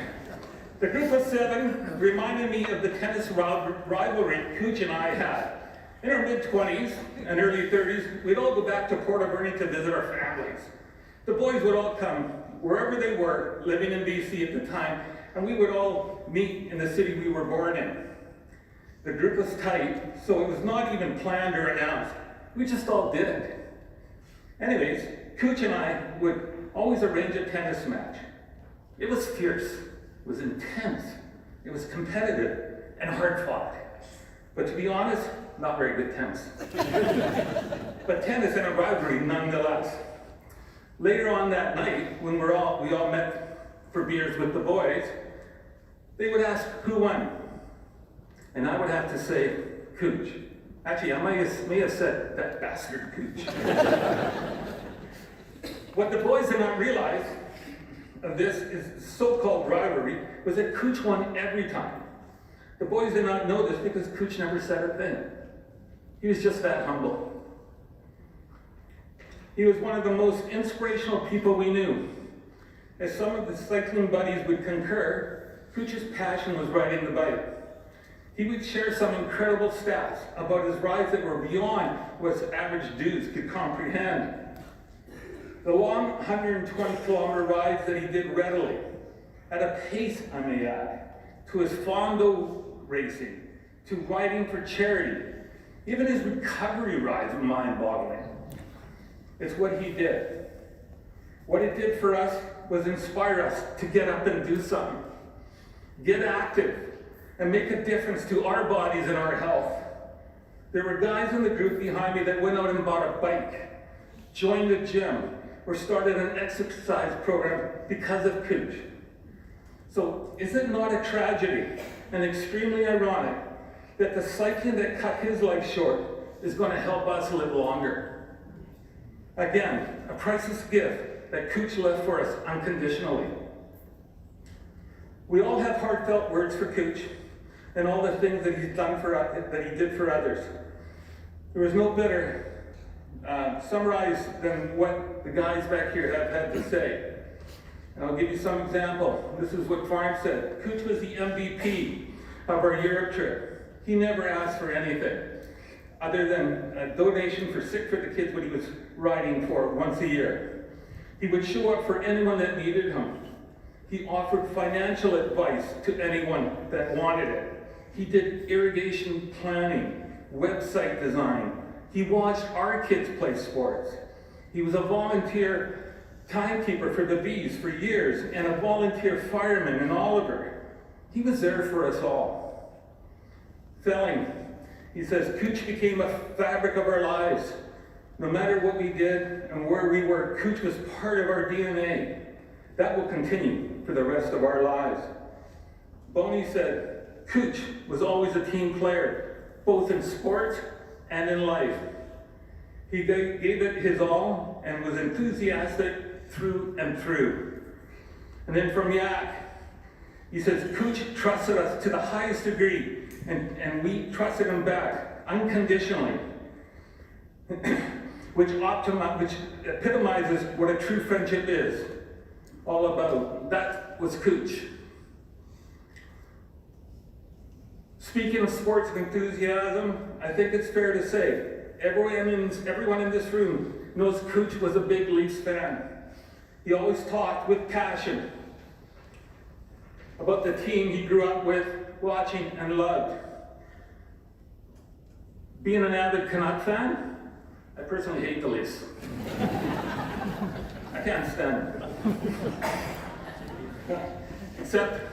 The group of 7 reminded me of the tennis rivalry Cooch and I had. In our mid-20s and early 30s, we'd all go back to Port Alberni to visit our families. The boys would all come, wherever they were, living in BC at the time, and we would all meet in the city we were born in. The group was tight, so it was not even planned or announced. We just all did it. Anyways, Cooch and I would always arrange a tennis match. It was fierce, it was intense, it was competitive, and hard fought. But to be honest, not very good tennis. But tennis and a rivalry nonetheless. Later on that night, when we all met for beers with the boys, they would ask who won. And I would have to say, Cooch. Actually, I may have said that bastard Cooch. What the boys did not realize of this is so-called rivalry was that Cooch won every time. The boys did not know this because Cooch never said a thing. He was just that humble. He was one of the most inspirational people we knew. As some of the cycling buddies would concur, Cooch's passion was riding the bike. He would share some incredible stats about his rides that were beyond what his average dudes could comprehend. The long 120-kilometer rides that he did readily, at a pace, I may add, to his Fondo racing, to riding for charity. Even his recovery rides were mind-boggling. It's what he did. What it did for us was inspire us to get up and do something. Get active and make a difference to our bodies and our health. There were guys in the group behind me that went out and bought a bike, joined the gym, or started an exercise program because of Cooch. So is it not a tragedy and extremely ironic that the cycling that cut his life short is going to help us live longer? Again, a priceless gift that Cooch left for us unconditionally. We all have heartfelt words for Cooch and all the things that he's done for that he did for others. There was no better summarize than what the guys back here have had to say. And I'll give you some example. This is what Farm said. Cooch was the MVP of our Europe trip. He never asked for anything other than a donation for Sick for the Kids, what he was riding for once a year. He would show up for anyone that needed him. He offered financial advice to anyone that wanted it. He did irrigation planning, website design. He watched our kids play sports. He was a volunteer timekeeper for the Bees for years and a volunteer fireman in Oliver. He was there for us all. Felling, he says, Cooch became a fabric of our lives. No matter what we did and where we were, Cooch was part of our DNA. That will continue for the rest of our lives. Boney said, Cooch was always a team player, both in sports and in life. He gave it his all and was enthusiastic through and through. And then from Yak, he says, Cooch trusted us to the highest degree, and we trusted him back unconditionally, which epitomizes what a true friendship is all about. That was Cooch. Speaking of sports enthusiasm, I think it's fair to say everyone in this room knows Cooch was a big Leafs fan. He always talked with passion about the team he grew up with, watching and loved. Being an avid Canuck fan, I personally hate the Leafs. I can't stand them. Except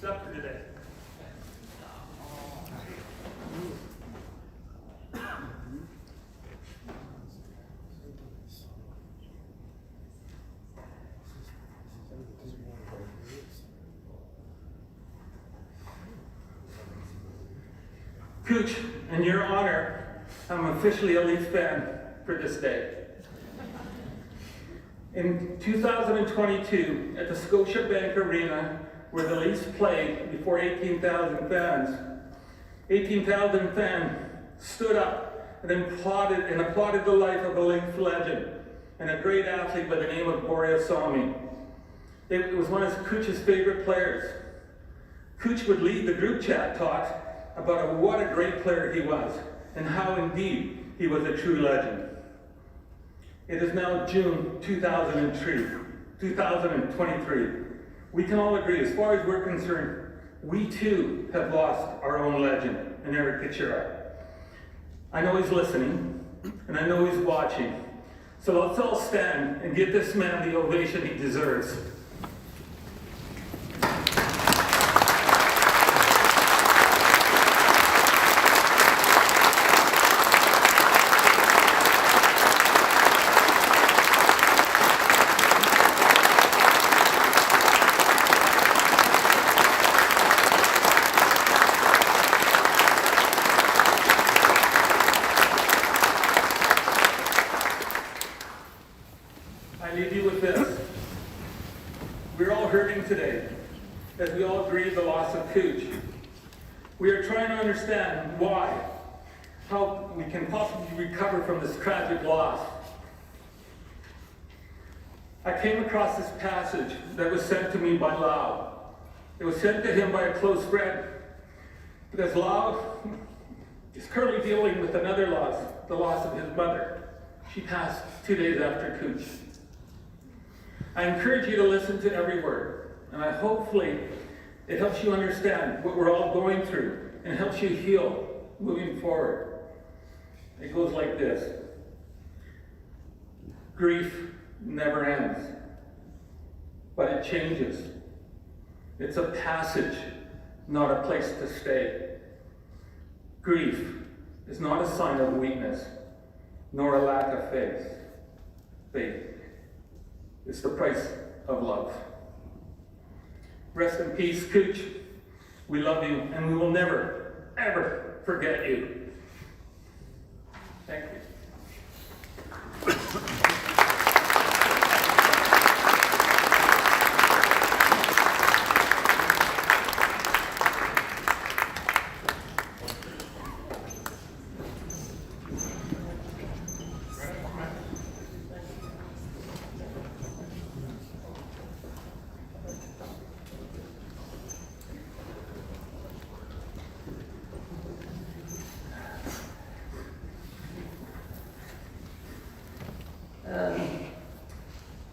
for today. Cooch, in your honor, I'm officially a Leafs fan for this day. In 2022, at the Scotiabank Arena, where the Leafs played before 18,000 fans, 18,000 fans stood up and applauded the life of a Leafs legend and a great athlete by the name of Boria Salmi. It was one of Cooch's favorite players. Cooch would lead the group chat talks about what a great player he was and how indeed he was a true legend. It is now June 2023. We can all agree, as far as we're concerned, we too have lost our own legend in Eric KUTSCHERA. I know he's listening, and I know he's watching. So let's all stand and give this man the ovation he deserves. the loss of Cooch. We are trying to understand why, how we can possibly recover from this tragic loss. I came across this passage that was sent to me by Lau. It was sent to him by a close friend, because Lau is currently dealing with another loss, the loss of his mother. She passed 2 days after Cooch. I encourage you to listen to every word, and hopefully it helps you understand what we're all going through and helps you heal moving forward. It goes like this. Grief never ends, but it changes. It's a passage, not a place to stay. Grief is not a sign of weakness, nor a lack of faith. Faith is the price of love. Rest in peace, Cooch. We love you, and we will never, ever forget you. Thank you.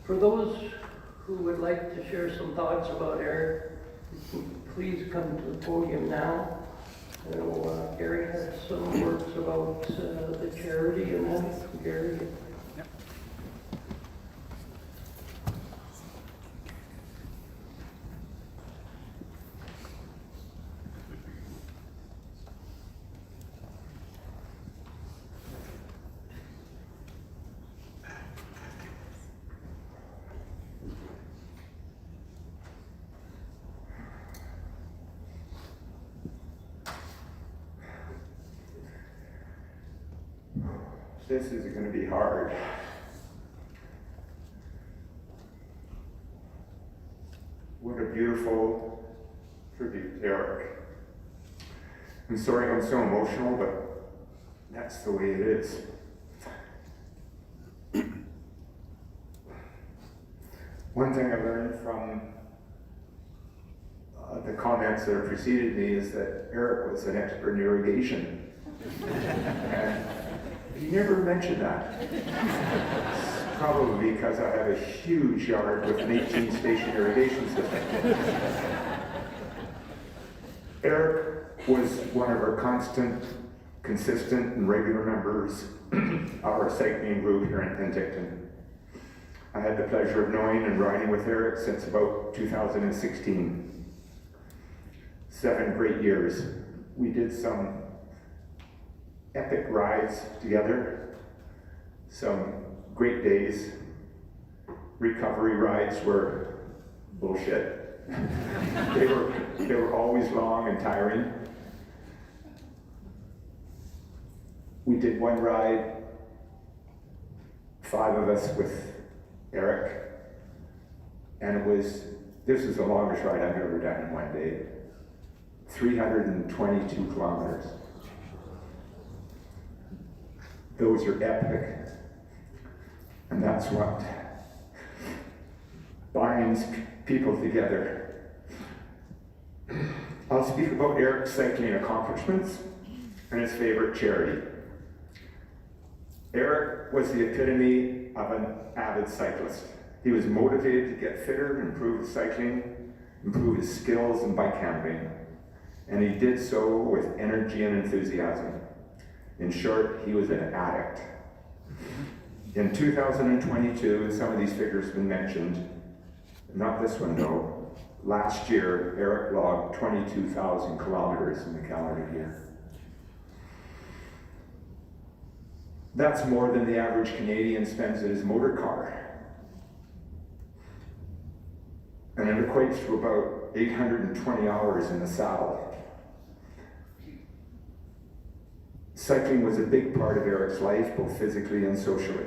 For those who would like to share some thoughts about Eric, please come to the podium now. I know Gary has some words about the charity and that. Gary. This is going to be hard. What a beautiful tribute to Eric. I'm sorry I'm so emotional, but that's the way it is. One thing I learned from the comments that have preceded me is that Eric was an expert in irrigation. He never mentioned that. Probably because I have a huge yard with an 18-station irrigation system. Eric was one of our constant, consistent, and regular members of our cycling group here in Penticton. I had the pleasure of knowing and riding with Eric since about 2016. 7 great years. We did some epic rides together, some great days. Recovery rides were bullshit. they were always long and tiring. We did one ride, 5 of us with Eric, and this is the longest ride I've ever done in one day. 322 kilometers. Those are epic. And that's what binds people together. I'll speak about Eric's cycling accomplishments and his favorite charity. Eric was the epitome of an avid cyclist. He was motivated to get fitter, improve his cycling, improve his skills in bike handling. And he did so with energy and enthusiasm. In short, he was an addict. In 2022, and some of these figures have been mentioned, not this one though, last year, Eric logged 22,000 kilometers in the calendar year. That's more than the average Canadian spends in his motor car. And it equates to about 820 hours in the saddle. Cycling was a big part of Eric's life, both physically and socially.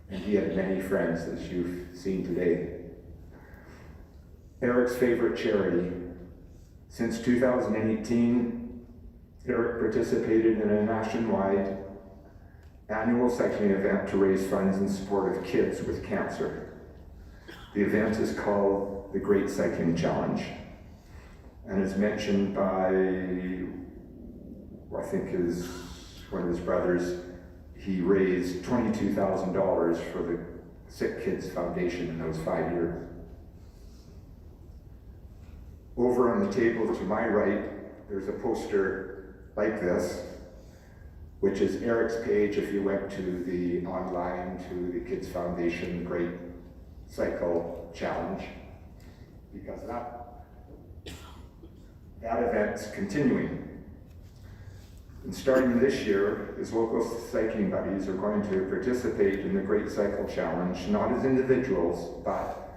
And he had many friends, as you've seen today. Eric's favorite charity Since 2018, Eric participated in a nationwide annual cycling event to raise funds in support of kids with cancer. The event is called the Great Cycling Challenge and is mentioned by, I think one of his brothers. He raised $22,000 for the Sick Kids Foundation in those 5 years. Over on the table to my right, there's a poster like this, which is Eric's page if you went to the online to the Kids Foundation Great Cycle Challenge, because that event's continuing. And starting this year, his local cycling buddies are going to participate in the Great Cycle Challenge, not as individuals, but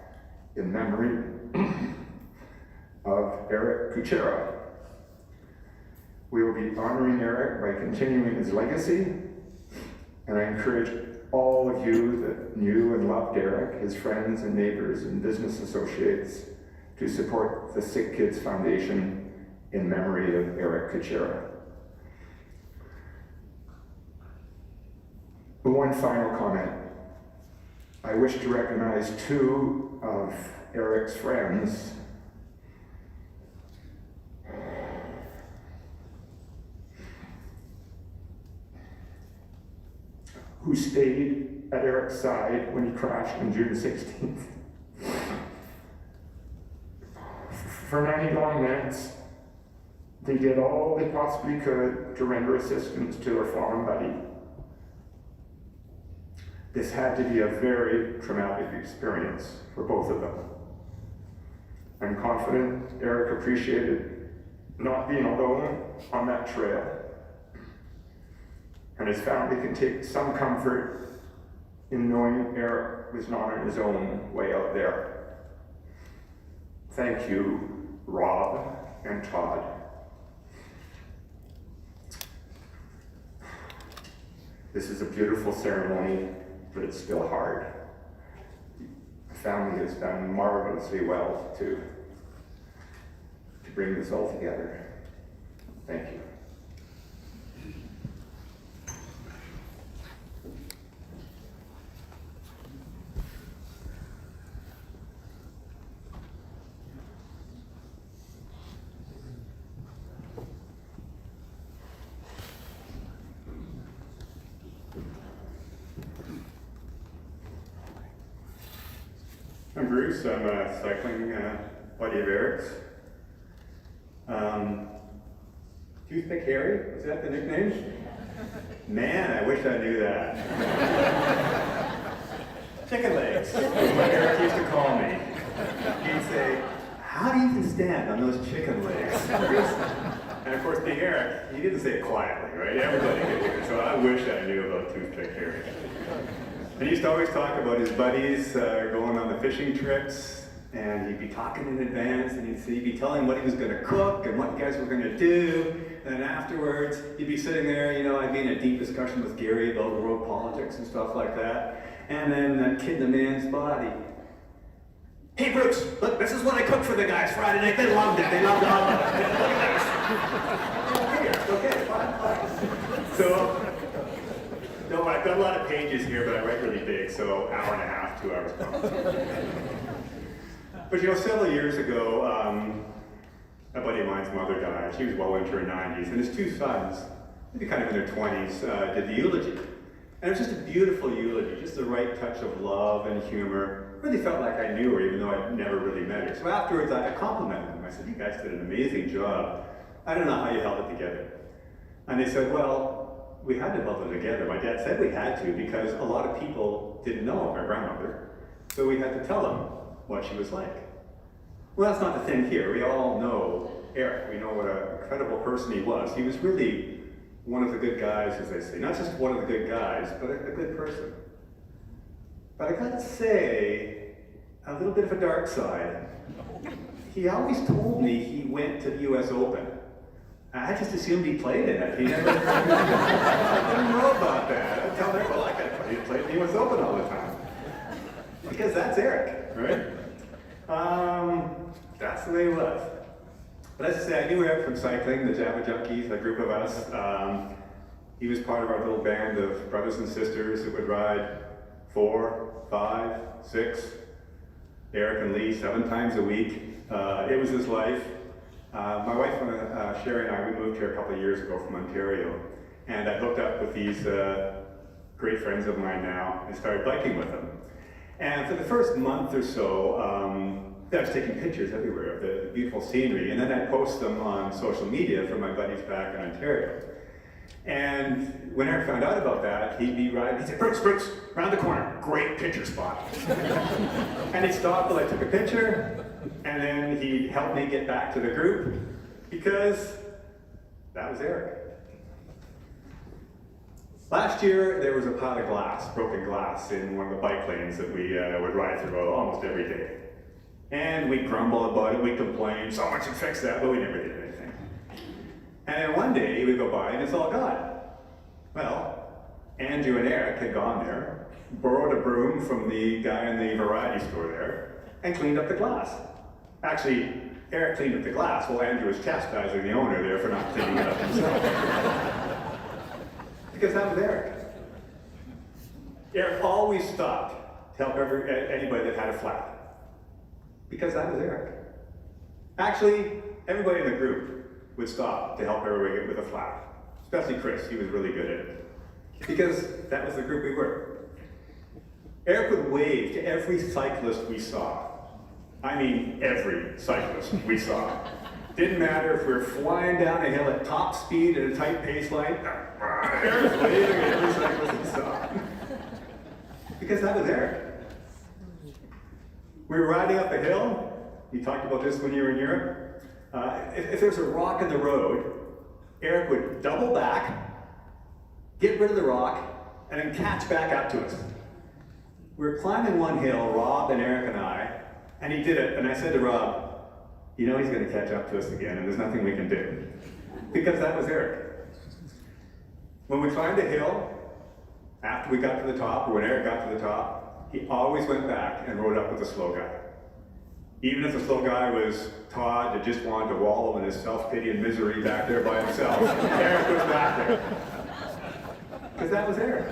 in memory of Eric KUTSCHERA. We will be honoring Eric by continuing his legacy, and I encourage all of you that knew and loved Eric, his friends and neighbors and business associates, to support the Sick Kids Foundation in memory of Eric KUTSCHERA. One final comment. I wish to recognize two of Eric's friends who stayed at Eric's side when he crashed on June 16th. For 90 long minutes, they did all they possibly could to render assistance to their fallen buddy. This had to be a very traumatic experience for both of them. I'm confident Eric appreciated not being alone on that trail, and his family can take some comfort in knowing Eric was not on his own way out there. Thank you, Rob and Todd. This is a beautiful ceremony, but it's still hard. The family has done marvelously well to bring this all together. Thank you. I'm Bruce. I'm a cycling buddy of Eric's. Toothpick Harry, was that the nickname? Man, I wish I knew that. Chicken legs, what Eric used to call me. He'd say, how do you even stand on those chicken legs? And of course, being Eric, he didn't say it quietly, right? Everybody could hear it, so I wish I knew about Toothpick Harry. And he used to always talk about his buddies going on the fishing trips, and he'd be talking in advance, and he'd be telling what he was going to cook and what you guys were going to do. And then afterwards, he'd be sitting there, I'd be in a deep discussion with Gary about world politics and stuff like that. And then that kid in the man's body. Hey Bruce, look, this is what I cooked for the guys Friday night. They loved it. They loved all of it. Look at this. Okay, fine. So, no, I've got a lot of pages here, but I write really big, so hour and a half, 2 hours long. But several years ago, a buddy of mine's mother died. She was well into her 90s, and his two sons, maybe kind of in their 20s, did the eulogy. And it was just a beautiful eulogy, just the right touch of love and humor. Really felt like I knew her, even though I'd never really met her. So afterwards, I complimented them. I said, you guys did an amazing job. I don't know how you held it together. And they said, well, we had to hold it together. My dad said we had to because a lot of people didn't know of our grandmother. So we had to tell them what she was like. Well, that's not the thing here. We all know Eric. We know what an incredible person he was. He was really one of the good guys, as they say. Not just one of the good guys, but a good person. But I gotta say, a little bit of a dark side. He always told me he went to the US Open. I just assumed he played in it. He never, I didn't know about that. I tell him, well, I got he played in the US Open all the time. Because that's Eric, right? That's the way he was. But as I say, I knew Eric from cycling, the Java Junkies, a group of us. He was part of our little band of brothers and sisters that would ride 4, 5, 6, Eric and Lee 7 times a week. It was his life. My wife, Sherry, and I, we moved here a couple of years ago from Ontario, and I hooked up with these great friends of mine now and started biking with them. And for the first month or so, I was taking pictures everywhere of the beautiful scenery, and then I'd post them on social media for my buddies back in Ontario. And when Eric found out about that, he'd be riding, he'd say, Brooks, round the corner, great picture spot. And he'd stop while I took a picture, and then he'd help me get back to the group, because that was Eric. Last year, there was a pile of glass, broken glass, in one of the bike lanes that we would ride through almost every day. And we'd grumble about it, we'd complain, someone should fix that, but we never did anything. And then one day, we go by and it's all gone. Well, Andrew and Eric had gone there, borrowed a broom from the guy in the variety store there, and cleaned up the glass. Actually, Eric cleaned up the glass, while Andrew was chastising the owner there for not cleaning it up himself. Because that was Eric. Eric always stopped to help anybody that had a flat. Because that was Eric. Actually, everybody in the group would stop to help everybody with a flat. Especially Chris, he was really good at it. Because that was the group we were. Eric would wave to every cyclist we saw. I mean, every cyclist we saw. Didn't matter if we were flying down a hill at top speed at a tight pace line. Eric was waving at every cyclist we saw. Because that was Eric. We were riding up a hill. You talked about this when you were in Europe. If there's a rock in the road, Eric would double back, get rid of the rock, and then catch back up to us. We were climbing one hill, Rob and Eric and I, and he did it, and I said to Rob, you know he's going to catch up to us again, and there's nothing we can do. Because that was Eric. When we climbed a hill, after we got to the top, or when Eric got to the top, he always went back and rode up with the slow guy. Even if the slow guy was Todd that just wanted to wallow in his self-pity and misery back there by himself, Eric was back there. Because that was Eric.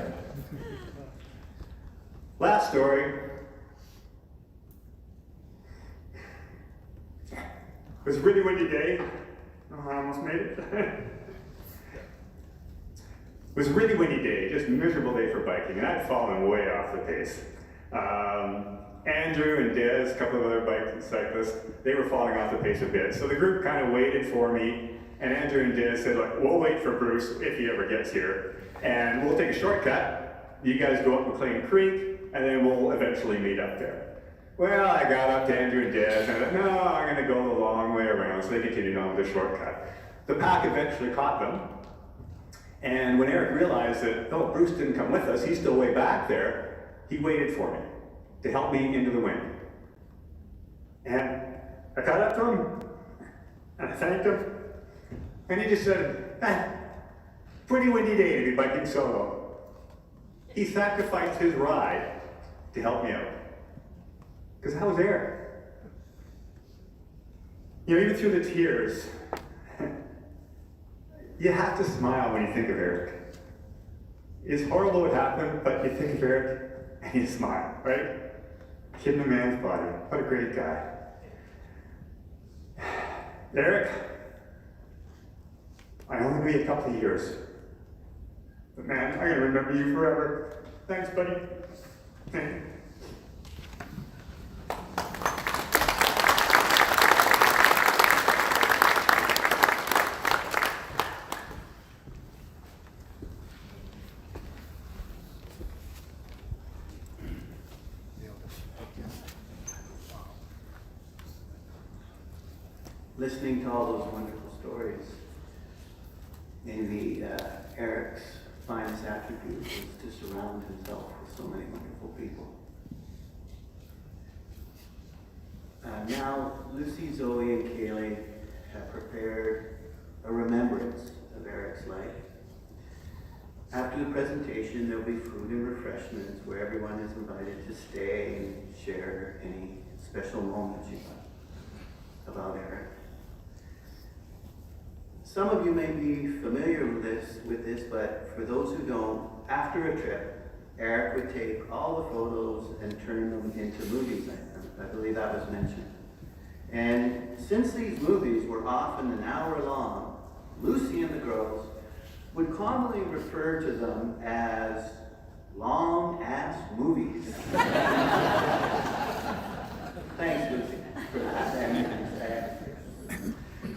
Last story. It was a really windy day. Oh, I almost made it. It was a really windy day, just a miserable day for biking, and I'd fallen way off the pace. Andrew and Des, a couple of other bike cyclists, they were falling off the pace a bit. So the group kind of waited for me, and Andrew and Des said, look, we'll wait for Bruce if he ever gets here, and we'll take a shortcut. You guys go up McLean Creek, and then we'll eventually meet up there. Well, I got up to Andrew and Des, and I thought, no, I'm going to go the long way around, so they continued on with the shortcut. The pack eventually caught them, and when Eric realized that, oh, Bruce didn't come with us, he's still way back there, he waited for me to help me into the wind. And I got up to him, and I thanked him, and he just said, pretty windy day to be biking solo. He sacrificed his ride to help me out. Because that was Eric. You know, even through the tears, you have to smile when you think of Eric. It's horrible what happened, but you think of Eric and you smile, right? Kid in a man's body. What a great guy. Eric, I only knew you a couple of years. But man, I'm going to remember you forever. Thanks, buddy. Thank you. Listening to all those wonderful stories, maybe Eric's finest attribute was to surround himself with so many wonderful people. Now, Lucy, Zoe, and Kaylee have prepared a remembrance of Eric's life. After the presentation, there'll be food and refreshments where everyone is invited to stay and share any special moments you have about Eric. Some of you may be familiar with this, but for those who don't, after a trip, Eric would take all the photos and turn them into movies. I believe that was mentioned. And since these movies were often an hour long, Lucy and the girls would commonly refer to them as long-ass movies. Thanks, Lucy, for that.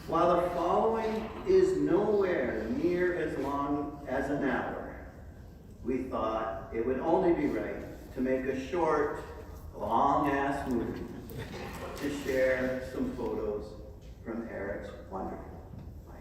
While the following is nowhere near as long as an hour, we thought it would only be right to make a short, long-ass movie to share some photos from Eric's wonderful life.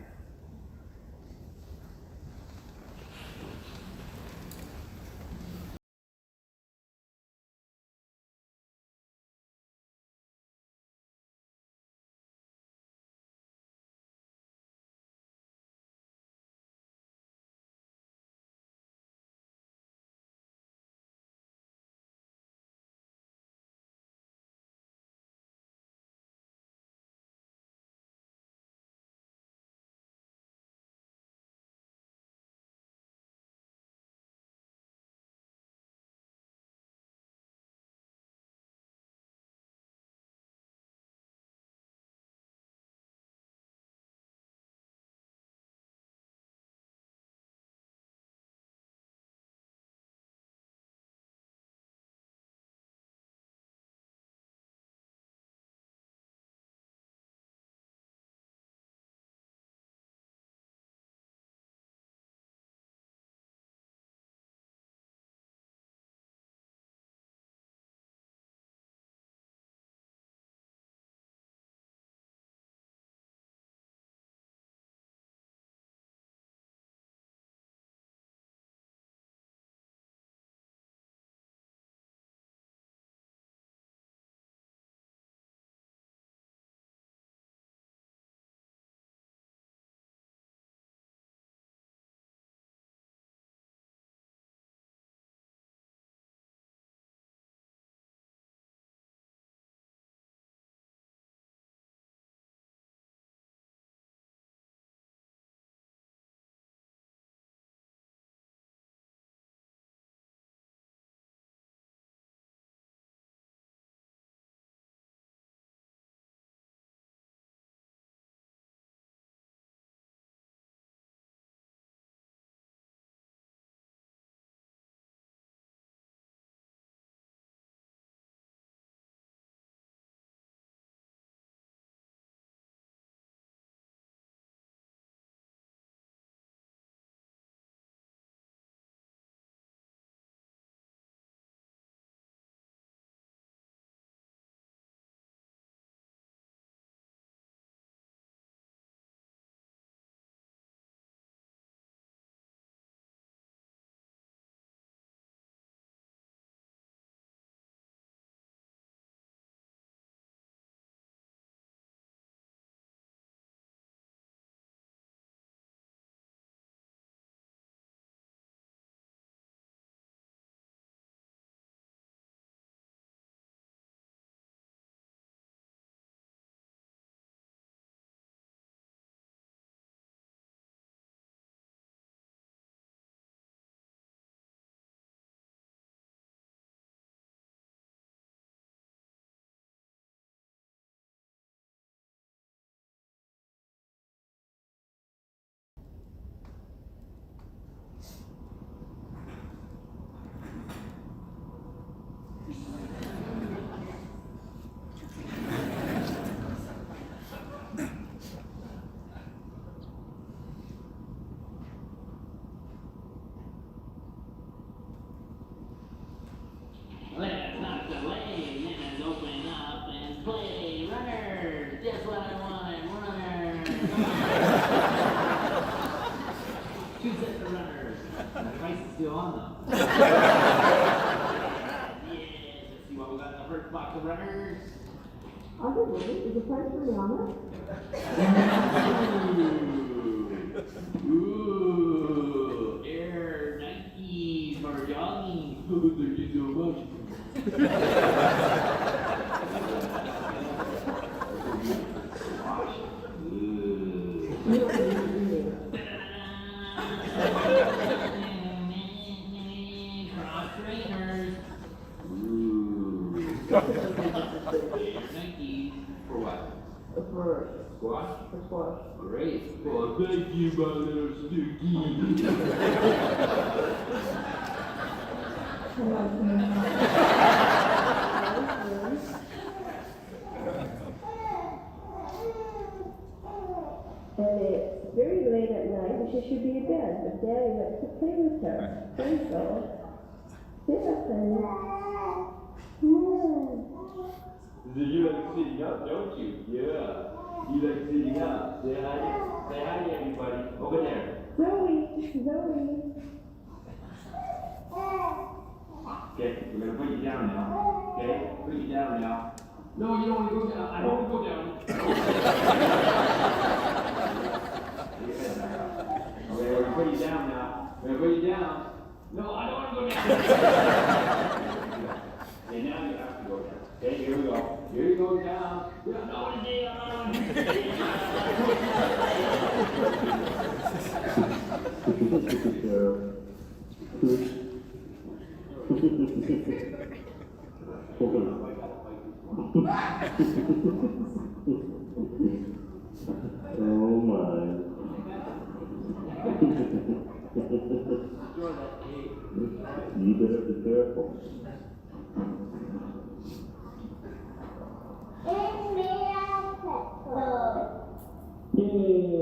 Let's not delay, let's open up and play. Runners, just what I wanted, runners. Two sets of runners. The device is still on them. Yes, let's see what we got in the first box of runners. Is the price really on Ooh, Air Nikes for jogging. Thank you so much. runners. Ooh. Thank you. For what? For squash? For squash. Great. Well, thank you, my little Snooky. And it's very late at night and she should be in bed, but Daddy went to play with her. There you go. Sit up and You like sitting up, don't you? Yeah. You like sitting up. Say hi. Say hi to everybody. Over there. Zoe, Zoe. Okay, we're gonna put you down now. Okay, put you down now. No, you don't want to go down. I don't want to go down. Okay, we're gonna put you down now. We're gonna put you down. No, I don't want to go down. Okay, now you have to go down. Okay, here we go. Here you go down. No, down. Oh my. You better be careful. Yay!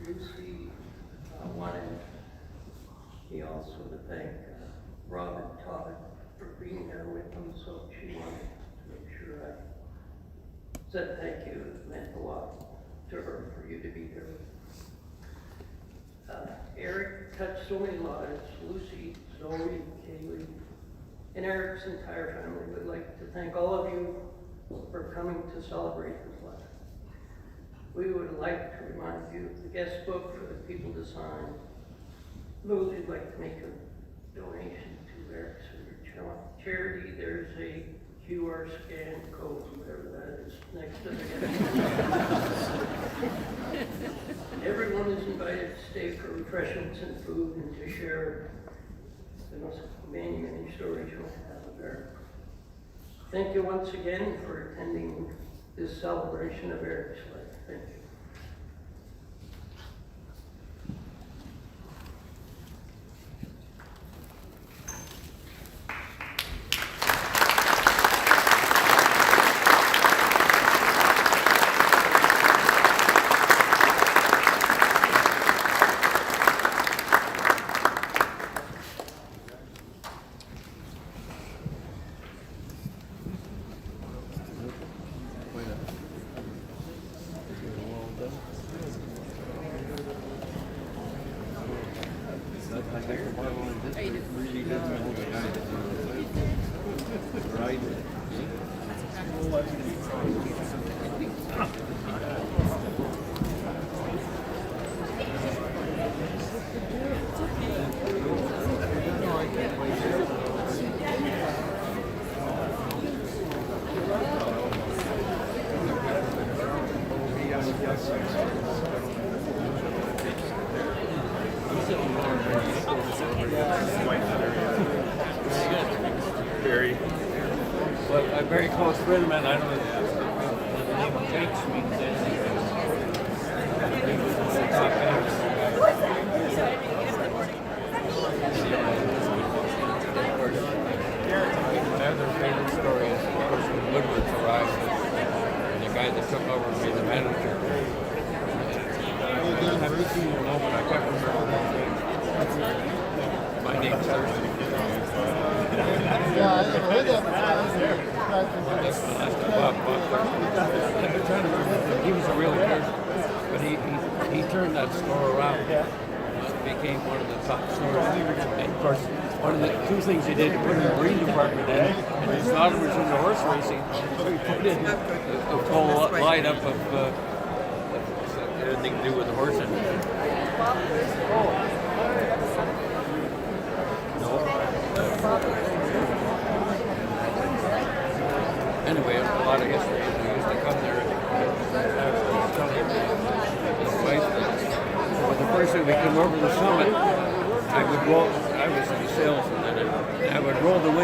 Lucy wanted me also to thank Rob and Todd for being there with them, so she wanted to make sure I said thank you. It meant a lot to her for you to be there. Eric touched so many lives. Lucy, Zoe, Kaylee, and Eric's entire family would like to thank all of you for coming to celebrate his life. We would like to remind you of the guest book for the people to sign. Those who'd like to make a donation to Eric's charity, there's a QR scan code, whatever that is, next to the Everyone is invited to stay for refreshments and food and to share the most many stories you have of Eric. Thank you once again for attending this celebration of Eric's life. Thank you. Very. Well, a very close friend of mine, I don't know if the name Jakes means anything. Another favorite story is, of course, when Woodward's arrived, and the guy that took over to be the manager. I haven't seen him now, but I can't remember his name. My name's Thursday. Yeah, I never heard that before. That's the last time Bob I'm trying to remember. He was a real person, but he turned that store around. It became one of the top stores. And of course, one of the two things he did, he put the marine department in, and his daughter was into horse racing, so he put in a whole lineup of everything to do with the horse industry. Anyway, it's a lot of history. We used to come there and his wife. But the first thing we come over the summit, I was in the sales, and then I would roll the window